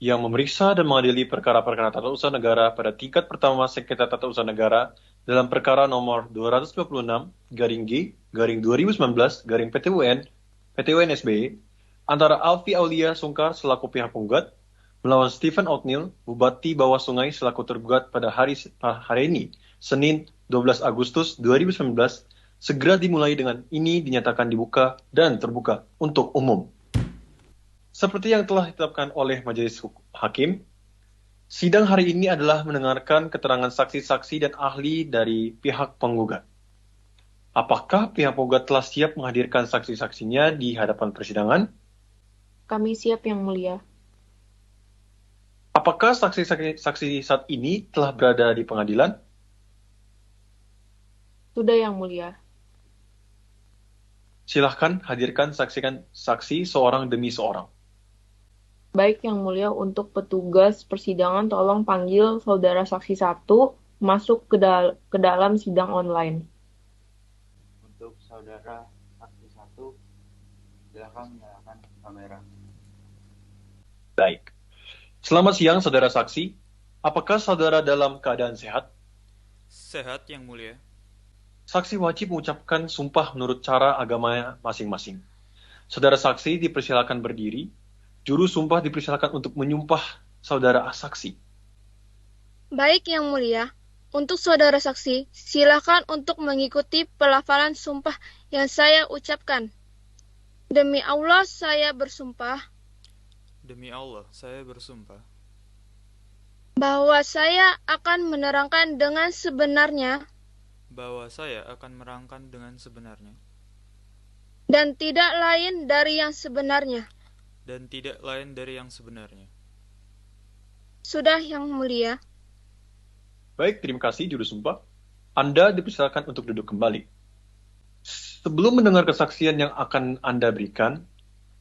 yang memeriksa dan mengadili perkara-perkara tata usaha negara pada tingkat pertama sengketa tata usaha negara dalam perkara nomor 256-G/2019-PT UN antara Alfi Aulia Sungkar selaku pihak penggugat melawan Stephen O'Neill, Bupati Bawah Sungai selaku tergugat pada hari ini, Senin 12 Agustus 2019, segera dimulai dengan ini dinyatakan dibuka dan terbuka untuk umum. Seperti yang telah ditetapkan oleh Majelis Hakim, sidang hari ini adalah mendengarkan keterangan saksi-saksi dan ahli dari pihak penggugat. Apakah pihak penggugat telah siap menghadirkan saksi-saksinya di hadapan persidangan? Kami siap, Yang Mulia. Apakah saksi-saksi saat ini telah berada di pengadilan? Sudah, Yang Mulia. Silahkan hadirkan saksi seorang demi seorang. Baik Yang Mulia, untuk petugas persidangan tolong panggil saudara saksi 1 masuk ke dalam sidang online. Untuk saudara saksi 1, silakan menyalakan kamera. Baik. Selamat siang, saudara saksi. Apakah saudara dalam keadaan sehat? Sehat, Yang Mulia. Saksi wajib mengucapkan sumpah menurut cara agama masing-masing. Saudara saksi dipersilakan berdiri. Juru sumpah dipersilakan untuk menyumpah saudara saksi. Baik, Yang Mulia. Untuk saudara saksi, silakan untuk mengikuti pelafalan sumpah yang saya ucapkan. Demi Allah, saya bersumpah Demi Allah, saya bersumpah bahwa saya akan menerangkan dengan sebenarnya bahwa saya akan menerangkan dengan sebenarnya dan tidak lain dari yang sebenarnya. dan tidak lain dari yang sebenarnya. Sudah, Yang Mulia. Baik, terima kasih juru sumpah. Anda dipersilakan untuk duduk kembali. Sebelum mendengar kesaksian yang akan Anda berikan,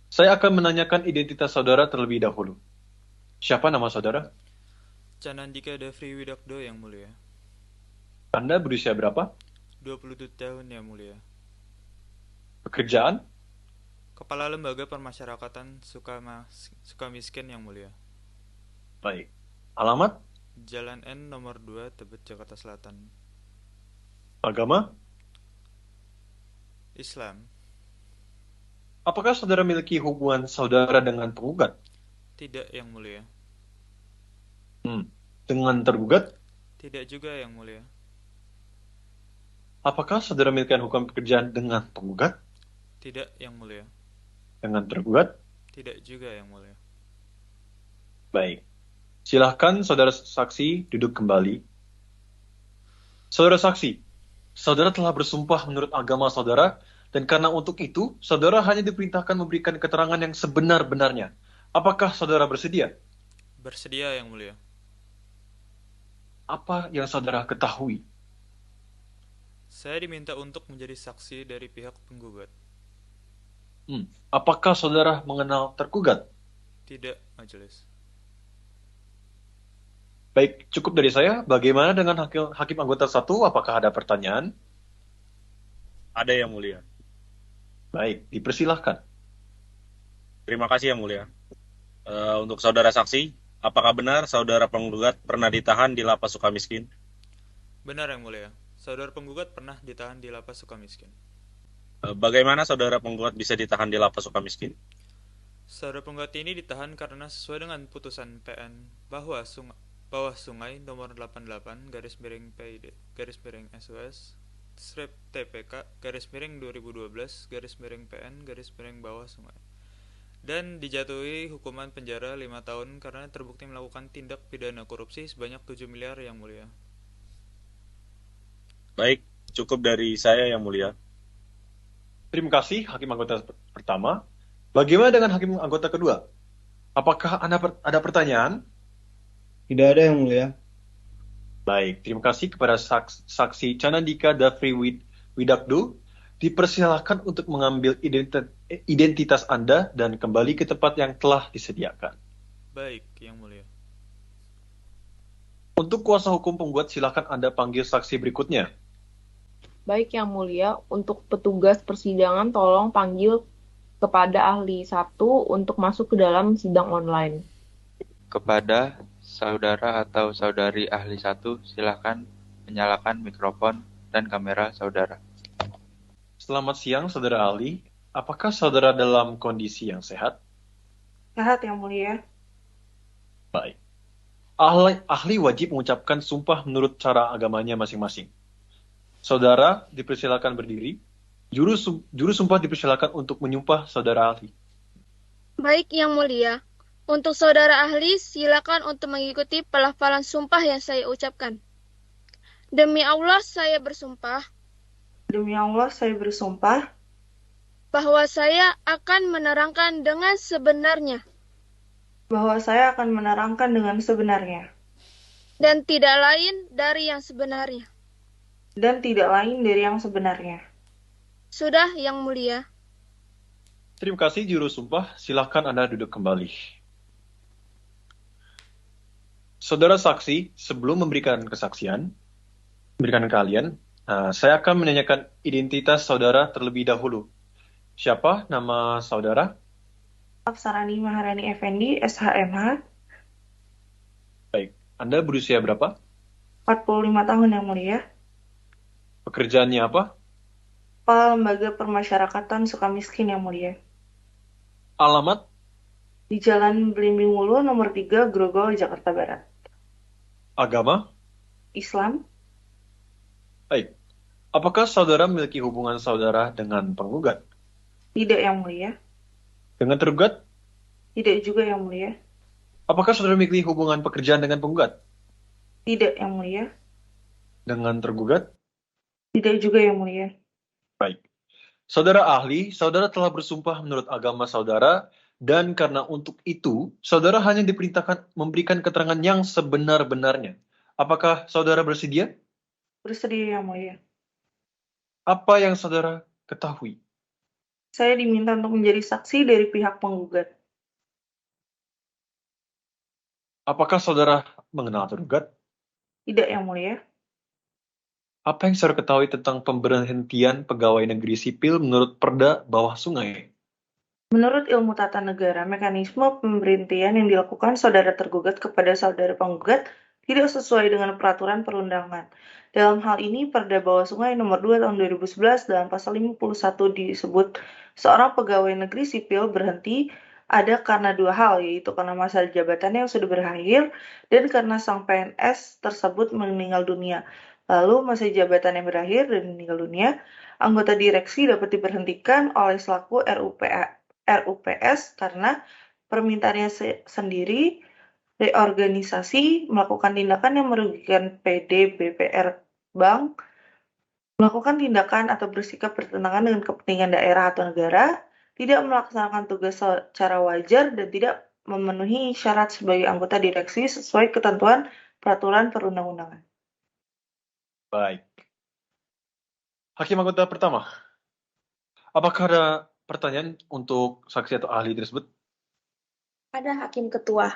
saya akan menanyakan identitas saudara terlebih dahulu. Siapa nama saudara? Canandika Dafri Widakdo, Yang Mulia. Anda berusia berapa? 27 tahun, Yang Mulia. Pekerjaan? Kepala Lembaga Permasyarakatan Sukamiskin, Yang Mulia. Baik. Alamat? Jalan N nomor 2, Tebet, Jakarta Selatan. Agama? Islam. Apakah saudara memiliki hubungan saudara dengan penggugat? Tidak, Yang Mulia. Dengan tergugat? Tidak juga, Yang Mulia. Apakah saudara memiliki hubungan pekerjaan dengan penggugat? Tidak, Yang Mulia. Dengan tergugat? Tidak juga, Yang Mulia. Baik. Silahkan saudara saksi duduk kembali. Saudara saksi, saudara telah bersumpah menurut agama saudara, dan karena untuk itu, saudara hanya diperintahkan memberikan keterangan yang sebenar-benarnya. Apakah saudara bersedia? Bersedia, Yang Mulia. Apa yang saudara ketahui? Saya diminta untuk menjadi saksi dari pihak penggugat. Apakah saudara mengenal tergugat? Tidak, majelis. Baik, cukup dari saya. Bagaimana dengan hakim anggota 1? Apakah ada pertanyaan? Ada, Yang Mulia. Baik, dipersilahkan. Terima kasih, Yang Mulia. Untuk saudara saksi, apakah benar saudara penggugat pernah ditahan di Lapas Sukamiskin? Benar, Yang Mulia. Saudara penggugat pernah ditahan di Lapas Sukamiskin. Bagaimana saudara penggugat bisa ditahan di Lapas Sukamiskin? Saudara penggugat ini ditahan karena sesuai dengan putusan PN bawah sungai nomor 88 PID SUS strip TPK /2012 PN bawah sungai dan dijatuhi hukuman penjara 5 tahun karena terbukti melakukan tindak pidana korupsi sebanyak 7 miliar, Yang Mulia. Baik, cukup dari saya, Yang Mulia. Terima kasih, hakim anggota pertama. Bagaimana dengan hakim anggota kedua? Apakah Anda ada pertanyaan? Tidak ada, Yang Mulia. Baik, terima kasih kepada saksi Canandika Dafri Widakdo. Dipersilakan untuk mengambil identitas Anda dan kembali ke tempat yang telah disediakan. Baik, Yang Mulia. Untuk kuasa hukum penggugat, silakan Anda panggil saksi berikutnya. Baik Yang Mulia, untuk petugas persidangan tolong panggil kepada ahli 1 untuk masuk ke dalam sidang online. Kepada saudara atau saudari ahli 1, silakan menyalakan mikrofon dan kamera saudara. Selamat siang, saudara ahli. Apakah saudara dalam kondisi yang sehat? Sehat, Yang Mulia. Baik. Ahli wajib mengucapkan sumpah menurut cara agamanya masing-masing. Saudara dipersilakan berdiri. Juru sumpah dipersilakan untuk menyumpah saudara ahli. Baik, Yang Mulia. Untuk saudara ahli, silakan untuk mengikuti pelafalan sumpah yang saya ucapkan. Demi Allah, saya bersumpah. Demi Allah, saya bersumpah bahwa saya akan menerangkan dengan sebenarnya. Bahwa saya akan menerangkan dengan sebenarnya. Dan tidak lain dari yang sebenarnya. Dan tidak lain dari yang sebenarnya. Sudah, Yang Mulia. Terima kasih juru sumpah. Silakan Anda duduk kembali. Saudara saksi, sebelum memberikan kesaksian, memberikan kalian, saya akan menanyakan identitas saudara terlebih dahulu. Siapa nama saudara? Apsarani Maharani Effendi, SHMH, Baik, Anda berusia berapa? 45 tahun yang mulia. Pekerjaannya apa? Kepala Lembaga Permasyarakatan Sukamiskin yang mulia. Alamat? Di Jalan Belimbing Wulu, nomor 3, Grogol, Jakarta Barat. Agama? Islam, Baik. Apakah saudara memiliki hubungan saudara dengan penggugat? tidak yang mulia. Dengan tergugat? Tidak juga yang mulia. Apakah saudara memiliki hubungan pekerjaan dengan penggugat? Tidak yang mulia. Dengan tergugat? Tidak juga yang mulia. Baik. Saudara ahli, saudara telah bersumpah menurut agama saudara, dan karena untuk itu, saudara hanya diperintahkan memberikan keterangan yang sebenar-benarnya. Apakah saudara bersedia? Bersedia yang mulia. Apa yang saudara ketahui? Saya diminta untuk menjadi saksi dari pihak penggugat. Apakah saudara mengenal tergugat? Tidak yang mulia. Apa yang saudara ketahui tentang pemberhentian pegawai negeri sipil menurut Perda Bawah Sungai? Menurut ilmu tata negara, mekanisme pemberhentian yang dilakukan saudara tergugat kepada saudara penggugat tidak sesuai dengan peraturan perundangan. Dalam hal ini, Perda Bawah Sungai nomor 2 tahun 2011 dalam pasal 51 disebut seorang pegawai negeri sipil berhenti ada karena dua hal, yaitu karena masa jabatannya yang sudah berakhir dan karena sang PNS tersebut meninggal dunia. Lalu masa jabatannya berakhir dan meninggal dunia, anggota direksi dapat diberhentikan oleh selaku RUPS karena permintaannya sendiri reorganisasi, melakukan tindakan yang merugikan PD, BPR, Bank, melakukan tindakan atau bersikap bertentangan dengan kepentingan daerah atau negara, tidak melaksanakan tugas secara wajar, dan tidak memenuhi syarat sebagai anggota direksi sesuai ketentuan peraturan perundang-undangan. Baik. Hakim anggota pertama, apakah ada pertanyaan untuk saksi atau ahli tersebut? Ada Hakim Ketua.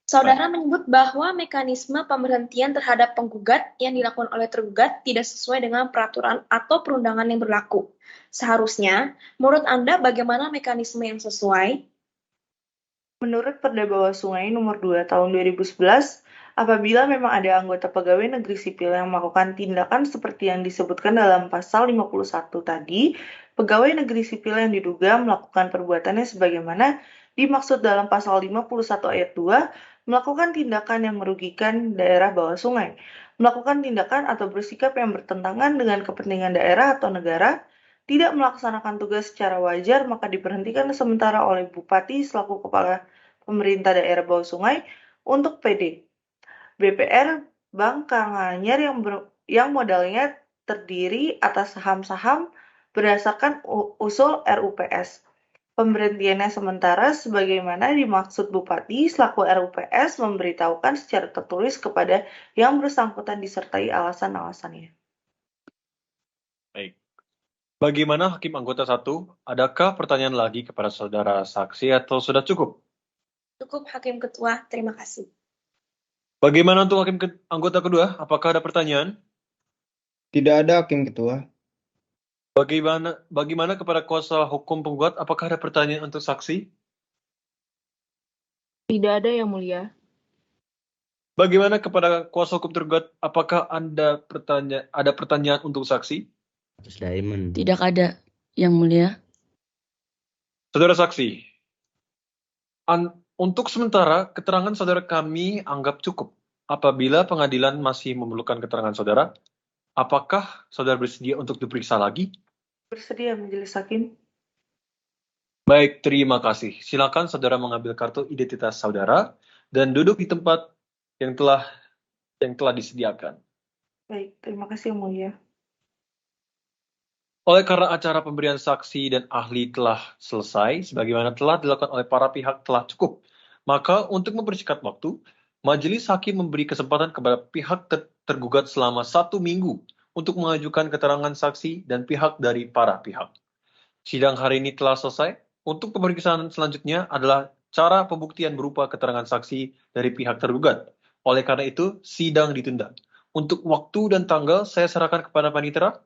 Saudara menyebut bahwa mekanisme pemberhentian terhadap penggugat yang dilakukan oleh tergugat tidak sesuai dengan peraturan atau perundangan yang berlaku. Seharusnya, menurut Anda bagaimana mekanisme yang sesuai? Menurut Perda Bawah Sungai nomor 2 tahun 2011, apabila memang ada anggota pegawai negeri sipil yang melakukan tindakan seperti yang disebutkan dalam pasal 51 tadi, pegawai negeri sipil yang diduga melakukan perbuatannya sebagaimana dimaksud dalam pasal 51 ayat 2, melakukan tindakan yang merugikan daerah bawah sungai, melakukan tindakan atau bersikap yang bertentangan dengan kepentingan daerah atau negara, tidak melaksanakan tugas secara wajar, maka diberhentikan sementara oleh Bupati selaku Kepala Pemerintah Daerah Bawah Sungai untuk PD, BPR, Bank Karanganyar yang modalnya terdiri atas saham-saham berdasarkan usul RUPS. Pemberhentiannya sementara sebagaimana dimaksud Bupati selaku RUPS memberitahukan secara tertulis kepada yang bersangkutan disertai alasan-alasannya. Baik. Bagaimana Hakim anggota 1? Adakah pertanyaan lagi kepada saudara saksi atau sudah cukup? Cukup Hakim Ketua, terima kasih. Bagaimana untuk Hakim anggota kedua? Apakah ada pertanyaan? Tidak ada, Hakim Ketua. Bagaimana kepada kuasa hukum penggugat? Apakah ada pertanyaan untuk saksi? Tidak ada, Yang Mulia. Bagaimana kepada kuasa hukum tergugat? Apakah ada pertanyaan untuk saksi? Tidak ada, Yang Mulia. Saudara saksi, untuk sementara keterangan saudara kami anggap cukup. Apabila pengadilan masih memerlukan keterangan saudara, apakah saudara bersedia untuk diperiksa lagi? Bersedia, Majelis Hakim. Baik, terima kasih. Silakan saudara mengambil kartu identitas saudara dan duduk di tempat yang telah disediakan. Baik, terima kasih Yang Mulia. Oleh karena acara pemberian saksi dan ahli telah selesai, sebagaimana telah dilakukan oleh para pihak telah cukup, maka untuk mempersingkat waktu, Majelis Hakim memberi kesempatan kepada pihak tergugat selama 1 minggu untuk mengajukan keterangan saksi dan pihak dari para pihak. Sidang hari ini telah selesai. Untuk pemeriksaan selanjutnya adalah cara pembuktian berupa keterangan saksi dari pihak tergugat. Oleh karena itu, sidang ditunda. Untuk waktu dan tanggal, saya serahkan kepada Panitera.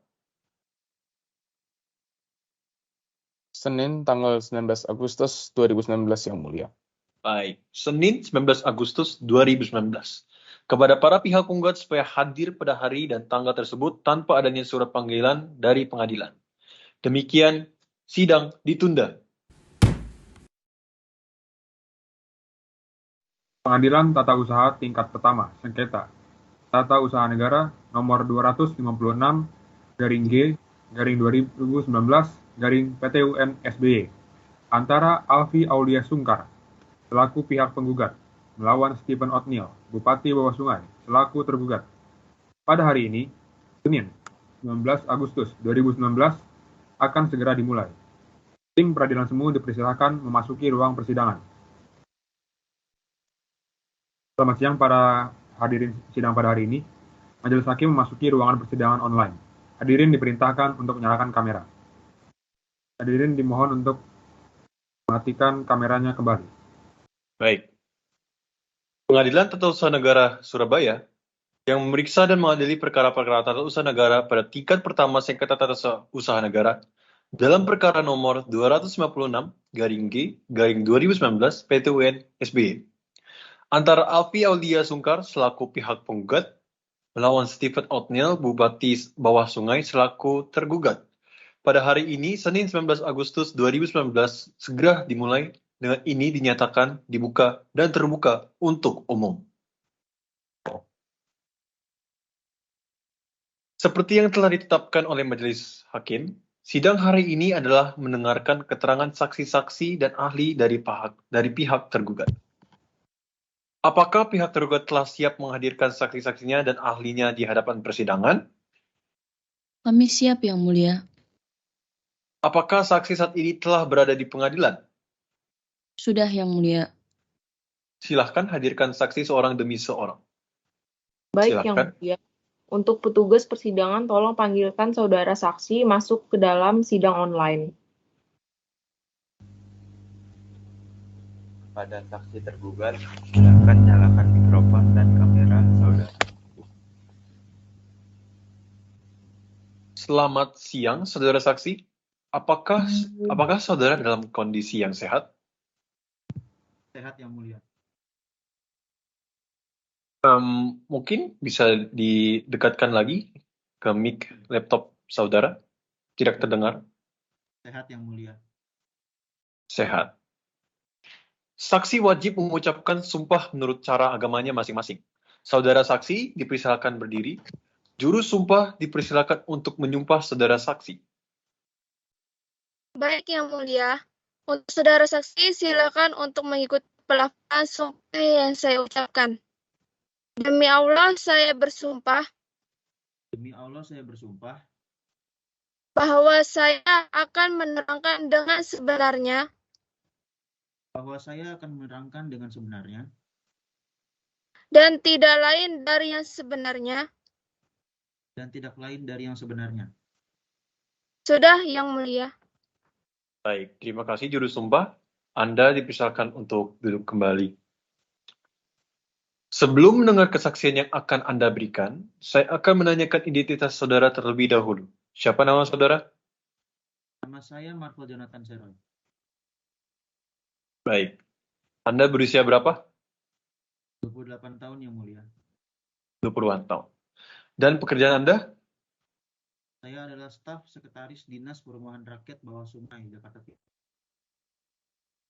Senin tanggal 19 Agustus 2019 yang mulia. Baik, Senin 19 Agustus 2019. Kepada para pihak penggugat supaya hadir pada hari dan tanggal tersebut tanpa adanya surat panggilan dari pengadilan. Demikian, sidang ditunda. Pengadilan Tata Usaha Tingkat Pertama, Sengketa. Tata Usaha Negara nomor 256/G/2019/PTUN SBY antara Alfi Aulia Sungkar selaku pihak penggugat melawan Stephen O'Neill, Bupati Bawah Sungai selaku tergugat. Pada hari ini, Senin 19 Agustus 2019 akan segera dimulai. Tim peradilan semu dipersilakan memasuki ruang persidangan. Selamat siang para hadirin sidang pada hari ini. Majelis Hakim memasuki ruangan persidangan online. Hadirin diperintahkan untuk menyalakan kamera. Hadirin dimohon untuk mematikan kameranya kembali. Baik. Pengadilan Tata Usaha Negara Surabaya yang memeriksa dan mengadili perkara-perkara tata usaha negara pada tingkat pertama sengketa tata usaha negara dalam perkara nomor 256/G/2019 PTUN SBY antara Alfi Aulia Sungkar selaku pihak penggugat melawan Stephen O'Neill, Bupati Bawah Sungai selaku tergugat. Pada hari ini, Senin 19 Agustus 2019, segera dimulai. Dengan ini dinyatakan dibuka dan terbuka untuk umum. Seperti yang telah ditetapkan oleh Majelis Hakim, sidang hari ini adalah mendengarkan keterangan saksi-saksi dan ahli dari pihak tergugat. Apakah pihak tergugat telah siap menghadirkan saksi-saksinya dan ahlinya di hadapan persidangan? Kami siap, Yang Mulia. Apakah saksi saat ini telah berada di pengadilan? Sudah, Yang Mulia. Silahkan hadirkan saksi seorang demi seorang. Baik, Silahkan. Yang Mulia. Untuk petugas persidangan, tolong panggilkan saudara saksi masuk ke dalam sidang online. Pada saksi tergugat, silakan nyalakan mikrofon dan kamera saudara. Selamat siang, saudara saksi. Apakah saudara dalam kondisi yang sehat? Sehat, Yang Mulia. Mungkin bisa didekatkan lagi ke mic laptop saudara. Tidak terdengar. Sehat, Yang Mulia. Sehat. Saksi wajib mengucapkan sumpah menurut cara agamanya masing-masing. Saudara saksi dipersilakan berdiri. Juru sumpah dipersilakan untuk menyumpah saudara saksi. Baik, Yang Mulia. Untuk saudara saksi, silakan untuk mengikuti pelafalan sumpah yang saya ucapkan. Demi Allah, saya bersumpah. Demi Allah, saya bersumpah. Bahwa saya akan menerangkan dengan sebenarnya. Bahwa saya akan menerangkan dengan sebenarnya. Dan tidak lain dari yang sebenarnya. Dan tidak lain dari yang sebenarnya. Sudah, Yang Mulia. Baik, terima kasih juru sumpah. Anda dipersilakan untuk duduk kembali. Sebelum mendengar kesaksian yang akan Anda berikan, saya akan menanyakan identitas saudara terlebih dahulu. Siapa nama saudara? Nama saya Marvel Jonathan Seroy. Baik. Anda berusia berapa? 28 tahun, Yang Mulia. 20-an tahun. Dan pekerjaan Anda? Saya adalah staf sekretaris Dinas Perumahan Rakyat Bawah Sungai, Jakarta Timur.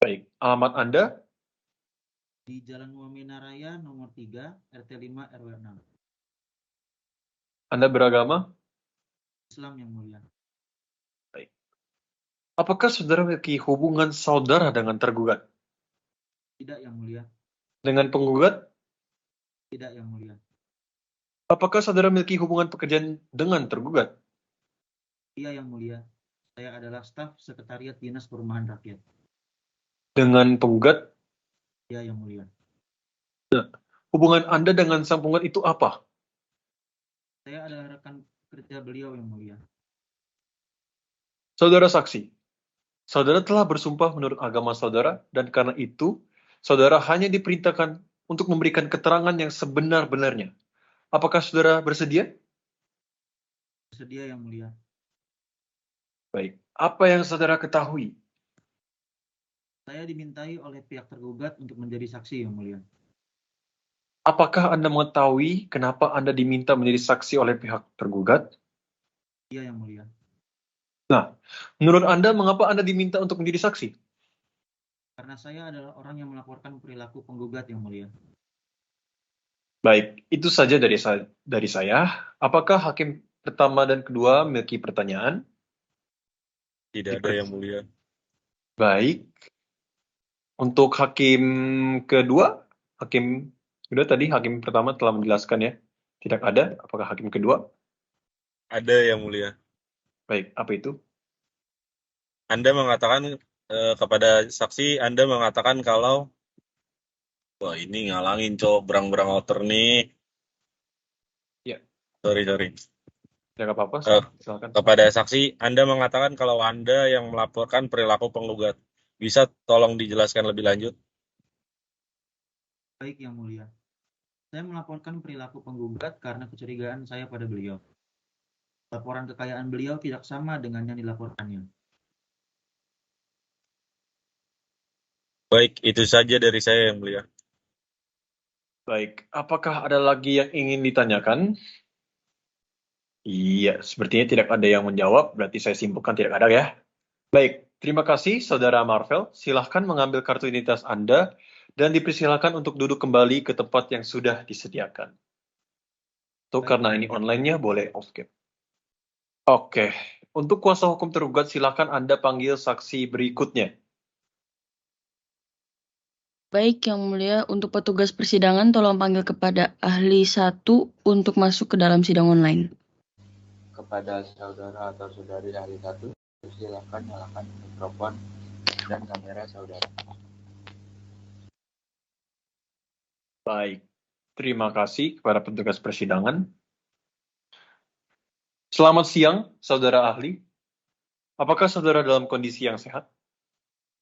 Baik. Alamat Anda? Di Jalan Wamena Raya nomor 3, RT 5 RW 6. Anda beragama? Islam, Yang Mulia. Baik. Apakah saudara memiliki hubungan saudara dengan tergugat? Tidak, Yang Mulia. Dengan penggugat? Tidak, Yang Mulia. Apakah saudara memiliki hubungan pekerjaan dengan tergugat? Iya, Yang Mulia. Saya adalah staf sekretariat Dinas Perumahan Rakyat. Dengan penggugat? Iya, Yang Mulia. Nah, hubungan Anda dengan sang penggugat itu apa? Saya adalah rekan kerja beliau, Yang Mulia. Saudara saksi, saudara telah bersumpah menurut agama saudara, dan karena itu, saudara hanya diperintahkan untuk memberikan keterangan yang sebenar-benarnya. Apakah saudara bersedia? Bersedia yang mulia. Baik. Apa yang saudara ketahui? Saya dimintai oleh pihak tergugat untuk menjadi saksi yang mulia. Apakah Anda mengetahui kenapa Anda diminta menjadi saksi oleh pihak tergugat? Iya yang mulia. Nah, menurut Anda mengapa Anda diminta untuk menjadi saksi? Karena saya adalah orang yang melaporkan perilaku penggugat yang mulia. Baik, itu saja dari saya. Apakah hakim pertama dan kedua memiliki pertanyaan? Tidak ada yang mulia. Baik. Untuk hakim kedua tadi hakim pertama telah menjelaskan ya. Tidak ada. Apakah hakim kedua? Ada yang mulia. Baik, apa itu? Anda mengatakan kepada saksi, Anda mengatakan kalau wah ini ngalangin cowok berang-berang outer nih. Ya. Sorry. Tidak apa-apa, silakan. Kepada saksi, Anda mengatakan kalau Anda yang melaporkan perilaku penggugat. Bisa tolong dijelaskan lebih lanjut? Baik yang mulia. Saya melaporkan perilaku penggugat karena kecurigaan saya pada beliau. Laporan kekayaan beliau tidak sama dengan yang dilaporkannya. Baik, itu saja dari saya yang mulia. Baik, apakah ada lagi yang ingin ditanyakan? Iya, sepertinya tidak ada yang menjawab, berarti saya simpulkan tidak ada ya. Baik, terima kasih Saudara Marvel. Silahkan mengambil kartu identitas Anda dan dipersilakan untuk duduk kembali ke tempat yang sudah disediakan. Tuh, karena ini online-nya boleh off cam. Oke, untuk kuasa hukum tergugat silahkan Anda panggil saksi berikutnya. Baik, Yang Mulia, untuk petugas persidangan tolong panggil kepada ahli 1 untuk masuk ke dalam sidang online. Kepada saudara atau saudari ahli 1, silakan nyalakan mikrofon dan kamera saudara. Baik, terima kasih kepada petugas persidangan. Selamat siang, saudara ahli. Apakah saudara dalam kondisi yang sehat?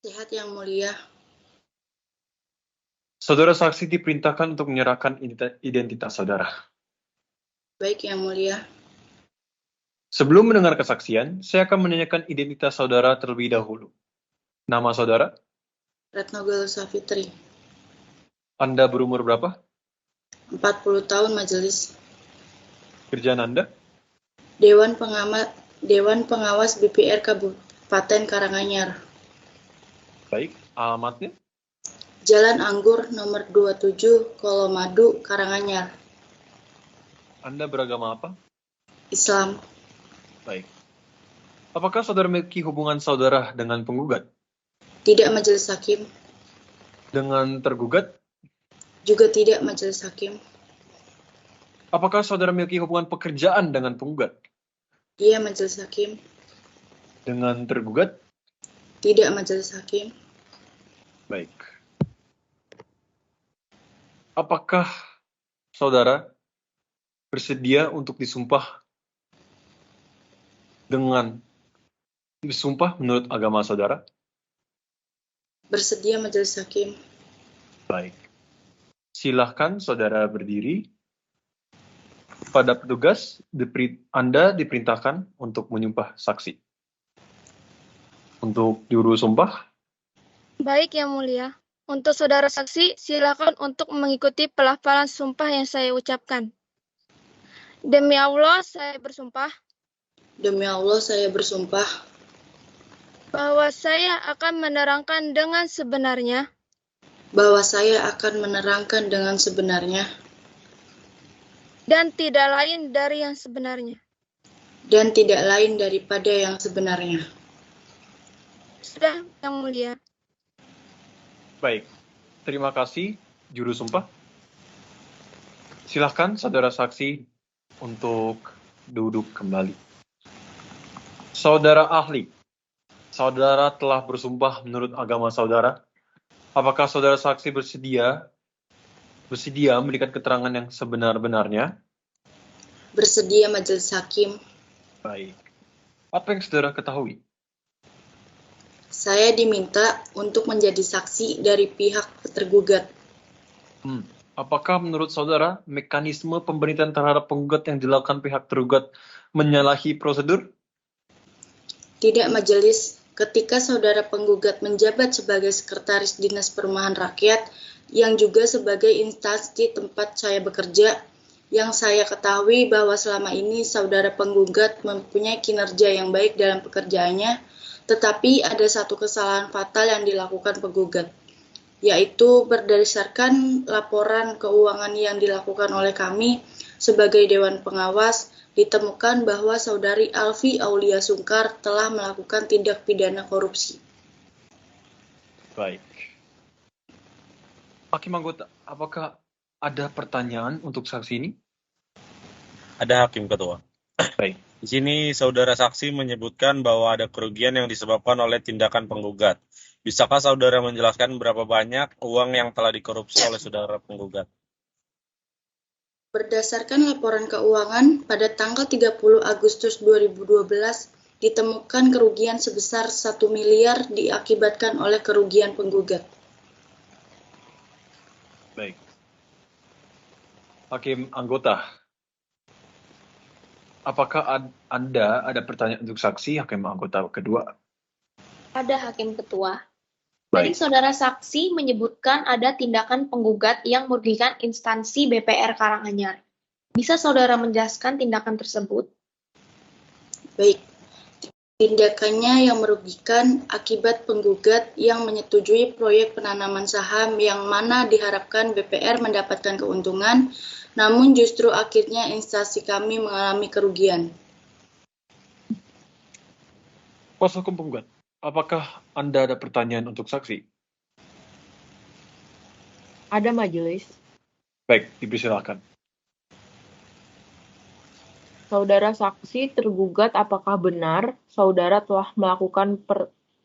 Sehat Yang Mulia. Saudara saksi diperintahkan untuk menyerahkan identitas saudara. Baik Yang Mulia. Sebelum mendengar kesaksian, saya akan menanyakan identitas saudara terlebih dahulu. Nama saudara? Retno Galuh Safitri. Anda berumur berapa? 40 tahun majelis. Kerjaan Anda? Dewan Pengawas BPR Kabupaten Karanganyar. Baik, alamatnya? Jalan Anggur nomor 27, Kolomadu, Karanganyar. Anda beragama apa? Islam. Baik. Apakah saudara memiliki hubungan saudara dengan penggugat? Tidak majelis hakim. Dengan tergugat? Juga tidak majelis hakim. Apakah saudara memiliki hubungan pekerjaan dengan penggugat? Iya majelis hakim. Dengan tergugat? Tidak majelis hakim. Baik. Apakah saudara bersedia untuk disumpah menurut agama saudara? Bersedia majelis hakim. Baik. Silahkan saudara berdiri. Pada petugas, Anda diperintahkan untuk menyumpah saksi. Untuk juru sumpah. Baik Yang Mulia. Untuk saudara saksi, silakan untuk mengikuti pelafalan sumpah yang saya ucapkan. Demi Allah, saya bersumpah. Demi Allah, saya bersumpah. Bahwa saya akan menerangkan dengan sebenarnya. Bahwa saya akan menerangkan dengan sebenarnya. Dan tidak lain dari yang sebenarnya. Dan tidak lain daripada yang sebenarnya. Sudah, Yang Mulia. Baik, terima kasih juru sumpah. Silahkan saudara saksi untuk duduk kembali. Saudara ahli, saudara telah bersumpah menurut agama saudara. Apakah saudara saksi bersedia memberikan keterangan yang sebenar-benarnya? Bersedia majelis hakim. Baik. Apa yang saudara ketahui? Saya diminta untuk menjadi saksi dari pihak tergugat. Apakah menurut saudara mekanisme pemberhentian terhadap penggugat yang dilakukan pihak tergugat menyalahi prosedur? Tidak, Majelis. Ketika saudara penggugat menjabat sebagai Sekretaris Dinas Perumahan Rakyat, yang juga sebagai instansi tempat saya bekerja, yang saya ketahui bahwa selama ini saudara penggugat mempunyai kinerja yang baik dalam pekerjaannya, tetapi ada satu kesalahan fatal yang dilakukan penggugat, yaitu berdasarkan laporan keuangan yang dilakukan oleh kami sebagai Dewan Pengawas, ditemukan bahwa saudari Alfi Aulia Sungkar telah melakukan tindak pidana korupsi. Baik. Hakim anggota, apakah ada pertanyaan untuk saksi ini? Ada, Hakim Ketua. Baik. Di sini saudara saksi menyebutkan bahwa ada kerugian yang disebabkan oleh tindakan penggugat. Bisakah saudara menjelaskan berapa banyak uang yang telah dikorupsi oleh saudara penggugat? Berdasarkan laporan keuangan, pada tanggal 30 Agustus 2012, ditemukan kerugian sebesar 1 miliar diakibatkan oleh kerugian penggugat. Baik. Hakim anggota, apakah Anda ada pertanyaan untuk saksi, Hakim anggota kedua? Ada, Hakim Ketua. Baik. Tadi saudara saksi menyebutkan ada tindakan penggugat yang merugikan instansi BPR Karanganyar. Bisa saudara menjelaskan tindakan tersebut? Baik, tindakannya yang merugikan akibat penggugat yang menyetujui proyek penanaman saham yang mana diharapkan BPR mendapatkan keuntungan, namun justru akhirnya instansi kami mengalami kerugian. Kuasa hukum penggugat, apakah Anda ada pertanyaan untuk saksi? Ada, Majelis. Baik, dipersilakan. Saudara saksi tergugat, apakah benar saudara telah melakukan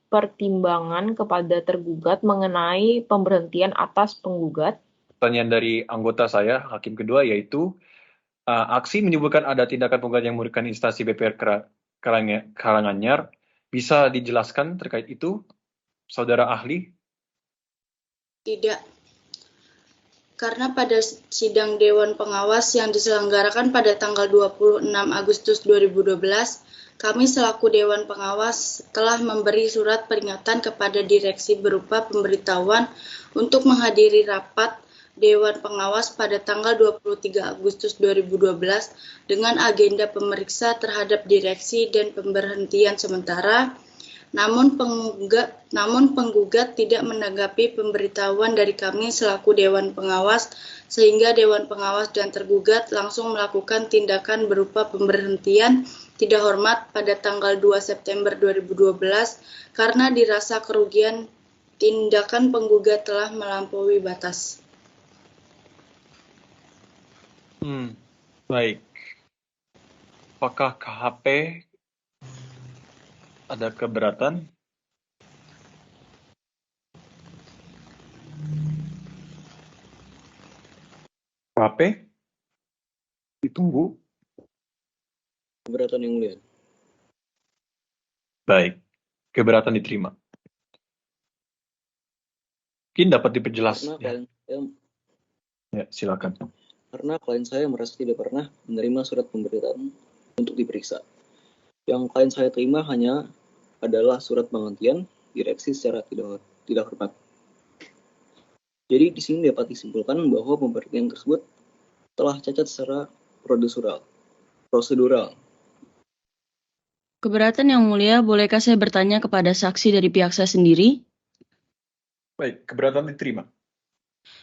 pertimbangan kepada tergugat mengenai pemberhentian atas penggugat? Pertanyaan dari anggota saya, Hakim kedua, yaitu aksi menyebutkan ada tindakan penggugat yang merugikan instansi BPR Karanganyar. Bisa dijelaskan terkait itu, saudara ahli? Tidak. Karena pada sidang Dewan Pengawas yang diselenggarakan pada tanggal 26 Agustus 2012, kami selaku Dewan Pengawas telah memberi surat peringatan kepada direksi berupa pemberitahuan untuk menghadiri rapat Dewan Pengawas pada tanggal 23 Agustus 2012 dengan agenda pemeriksa terhadap direksi dan pemberhentian sementara. Namun penggugat tidak menanggapi pemberitahuan dari kami selaku Dewan Pengawas, sehingga Dewan Pengawas dan tergugat langsung melakukan tindakan berupa pemberhentian tidak hormat pada tanggal 2 September 2012 karena dirasa kerugian tindakan penggugat telah melampaui batas. Baik. Apakah KHP ada keberatan? KHP? Ditunggu. Keberatan yang mulia. Baik. Keberatan diterima. Mungkin dapat diperjelas. Ya, silakan. Karena klien saya merasa tidak pernah menerima surat pemberitaan untuk diperiksa. Yang klien saya terima hanya adalah surat penghentian direksi secara tidak hormat. Jadi di sini dapat disimpulkan bahwa pemberhentian tersebut telah cacat secara prosedural. Keberatan Yang Mulia, bolehkah saya bertanya kepada saksi dari pihak saya sendiri? Baik, keberatan diterima.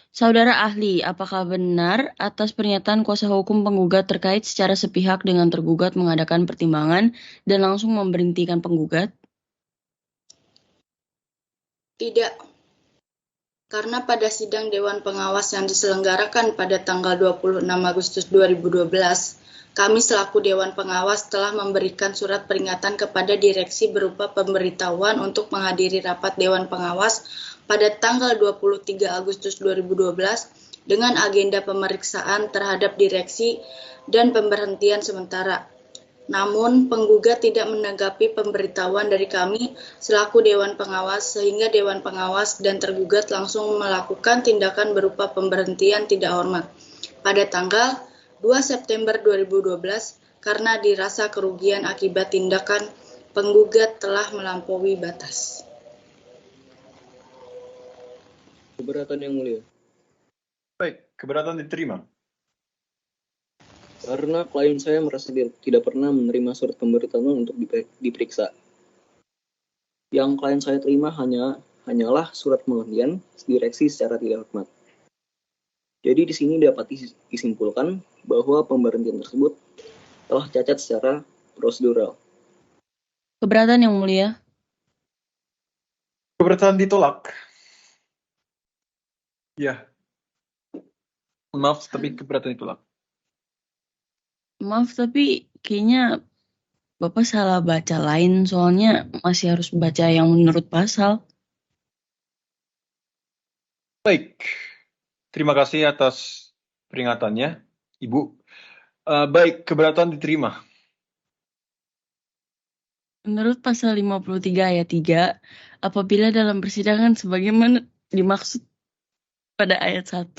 Saudara ahli, apakah benar atas pernyataan kuasa hukum penggugat terkait secara sepihak dengan tergugat mengadakan pertimbangan dan langsung memberhentikan penggugat? Tidak. Karena pada sidang Dewan Pengawas yang diselenggarakan pada tanggal 26 Agustus 2012, kami selaku Dewan Pengawas telah memberikan surat peringatan kepada direksi berupa pemberitahuan untuk menghadiri rapat Dewan Pengawas pada tanggal 23 Agustus 2012 dengan agenda pemeriksaan terhadap direksi dan pemberhentian sementara. Namun, penggugat tidak menanggapi pemberitahuan dari kami selaku Dewan Pengawas, sehingga Dewan Pengawas dan tergugat langsung melakukan tindakan berupa pemberhentian tidak hormat pada tanggal 2 September 2012 karena dirasa kerugian akibat tindakan penggugat telah melampaui batas. Keberatan Yang Mulia. Baik, keberatan diterima. Karena klien saya merasa tidak pernah menerima surat pemberitahuan untuk diperiksa. Yang klien saya terima hanyalah surat penghentian direksi secara tidak hormat. Jadi di sini dapat disimpulkan bahwa pemberhentian tersebut telah cacat secara prosedural. Keberatan Yang Mulia. Keberatan ditolak. Ya. Maaf, tapi keberatan ditolak. Maaf, tapi kayaknya Bapak salah baca lain, soalnya masih harus baca yang menurut pasal. Baik. Terima kasih atas peringatannya, Ibu. Baik, keberatan diterima. Menurut pasal 53 ayat 3, apabila dalam persidangan sebagaimana dimaksud pada ayat 1,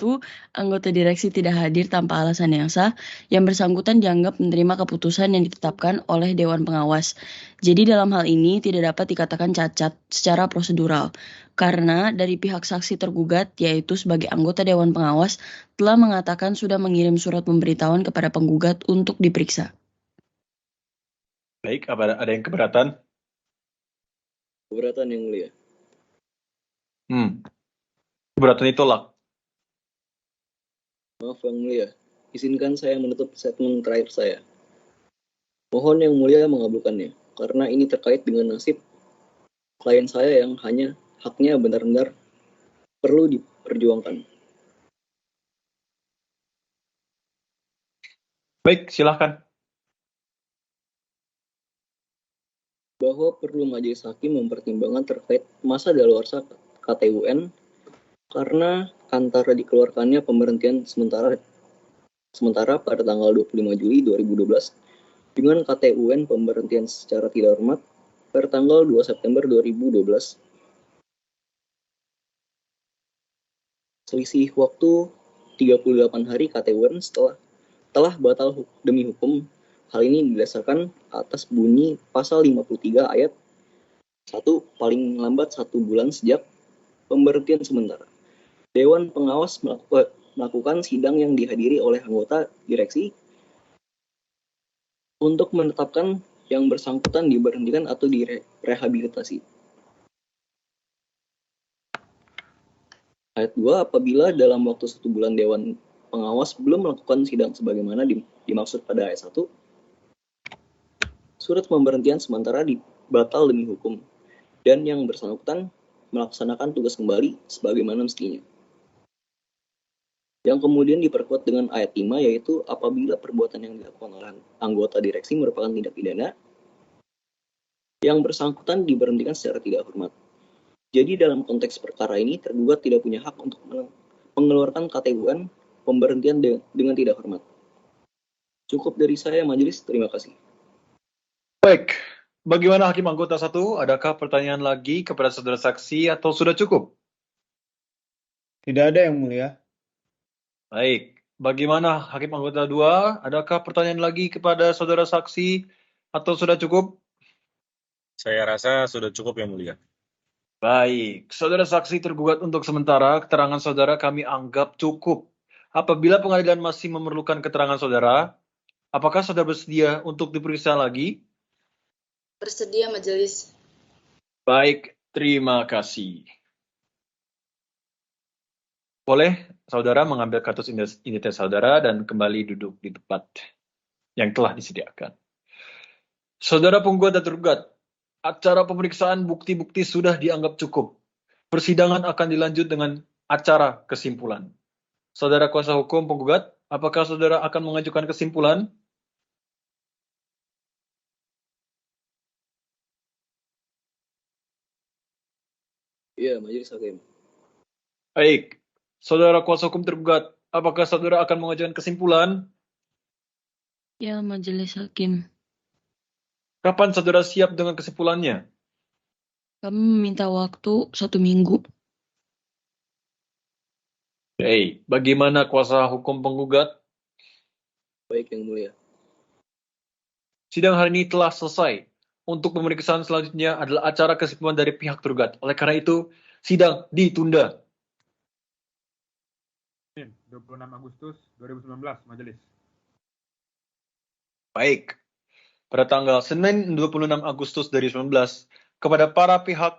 anggota direksi tidak hadir tanpa alasan yang sah, yang bersangkutan dianggap menerima keputusan yang ditetapkan oleh Dewan Pengawas. Jadi dalam hal ini tidak dapat dikatakan cacat secara prosedural, karena dari pihak saksi tergugat, yaitu sebagai anggota Dewan Pengawas, telah mengatakan sudah mengirim surat pemberitahuan kepada penggugat untuk diperiksa. Baik, ada yang keberatan? Keberatan Yang Mulia. Keberatan ditolak. Maaf Yang Mulia, izinkan saya menutup statement terakhir saya. Mohon Yang Mulia mengabulkannya, karena ini terkait dengan nasib klien saya yang haknya benar-benar perlu diperjuangkan. Baik, silahkan. Bahwa perlu majelis hakim mempertimbangkan terkait masa daluarsa KTUN karena antara dikeluarkannya pemberhentian sementara pada tanggal 25 Juli 2012 dengan KTUN pemberhentian secara tidak hormat pada tanggal 2 September 2012. Selisih waktu 38 hari KTUN telah batal demi hukum. Hal ini didasarkan atas bunyi pasal 53 ayat 1 paling lambat 1 bulan sejak pemberhentian sementara. Dewan Pengawas melakukan sidang yang dihadiri oleh anggota direksi untuk menetapkan yang bersangkutan diberhentikan atau direhabilitasi. Ayat 2, apabila dalam waktu 1 bulan Dewan Pengawas belum melakukan sidang sebagaimana dimaksud pada ayat 1, surat pemberhentian sementara dibatal demi hukum, dan yang bersangkutan melaksanakan tugas kembali sebagaimana mestinya. Yang kemudian diperkuat dengan ayat 5, yaitu apabila perbuatan yang dilakukan oleh anggota direksi merupakan tindak pidana, yang bersangkutan diberhentikan secara tidak hormat. Jadi dalam konteks perkara ini, tergugat tidak punya hak untuk mengeluarkan KTUN pemberhentian dengan tidak hormat. Cukup dari saya, majelis. Terima kasih. Baik, bagaimana Hakim Anggota 1? Adakah pertanyaan lagi kepada saudara saksi atau sudah cukup? Tidak ada Yang Mulia. Baik, bagaimana Hakim Anggota 2? Adakah pertanyaan lagi kepada saudara saksi atau sudah cukup? Saya rasa sudah cukup Yang Mulia. Baik, saudara saksi tergugat untuk sementara, keterangan saudara kami anggap cukup. Apabila pengadilan masih memerlukan keterangan saudara, apakah saudara bersedia untuk diperiksa lagi? Bersedia majelis. Baik, terima kasih. Boleh saudara mengambil kartu identitas saudara dan kembali duduk di tempat yang telah disediakan. Saudara penggugat dan tergugat, acara pemeriksaan bukti-bukti sudah dianggap cukup. Persidangan akan dilanjut dengan acara kesimpulan. Saudara kuasa hukum penggugat, apakah saudara akan mengajukan kesimpulan? Iya, majelis hakim. Baik, saudara kuasa hukum tergugat, apakah saudara akan mengajukan kesimpulan? Ya, majelis hakim. Kapan saudara siap dengan kesimpulannya? Kami meminta waktu 1 minggu. Bagaimana kuasa hukum penggugat? Baik, Yang Mulia. Sidang hari ini telah selesai. Untuk pemeriksaan selanjutnya adalah acara kesimpulan dari pihak tergugat. Oleh karena itu, sidang ditunda. 26 Agustus 2019, Majelis. Baik. Pada tanggal Senin 26 Agustus 2019, kepada para pihak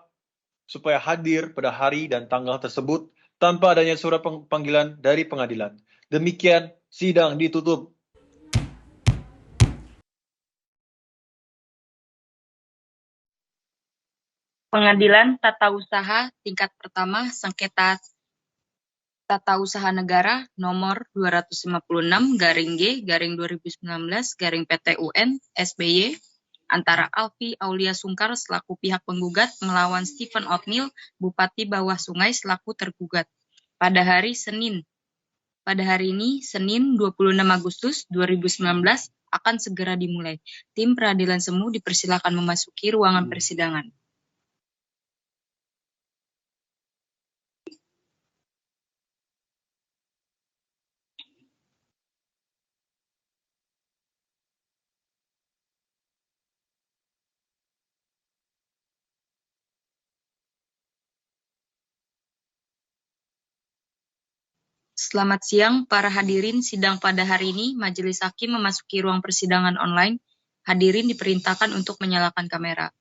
supaya hadir pada hari dan tanggal tersebut tanpa adanya surat panggilan dari pengadilan. Demikian, sidang ditutup. Pengadilan Tata Usaha Tingkat Pertama Sengketa Tata Usaha Negara nomor 256-G/2019-PT-UN SBY antara Alfi Aulia Sungkar selaku pihak penggugat melawan Stephen O'Neill, Bupati Bawah Sungai selaku tergugat. Pada hari ini, Senin 26 Agustus 2019, akan segera dimulai. Tim peradilan semu dipersilakan memasuki ruangan persidangan. Selamat siang, para hadirin sidang pada hari ini. Majelis Hakim memasuki ruang persidangan online. Hadirin diperintahkan untuk menyalakan kamera.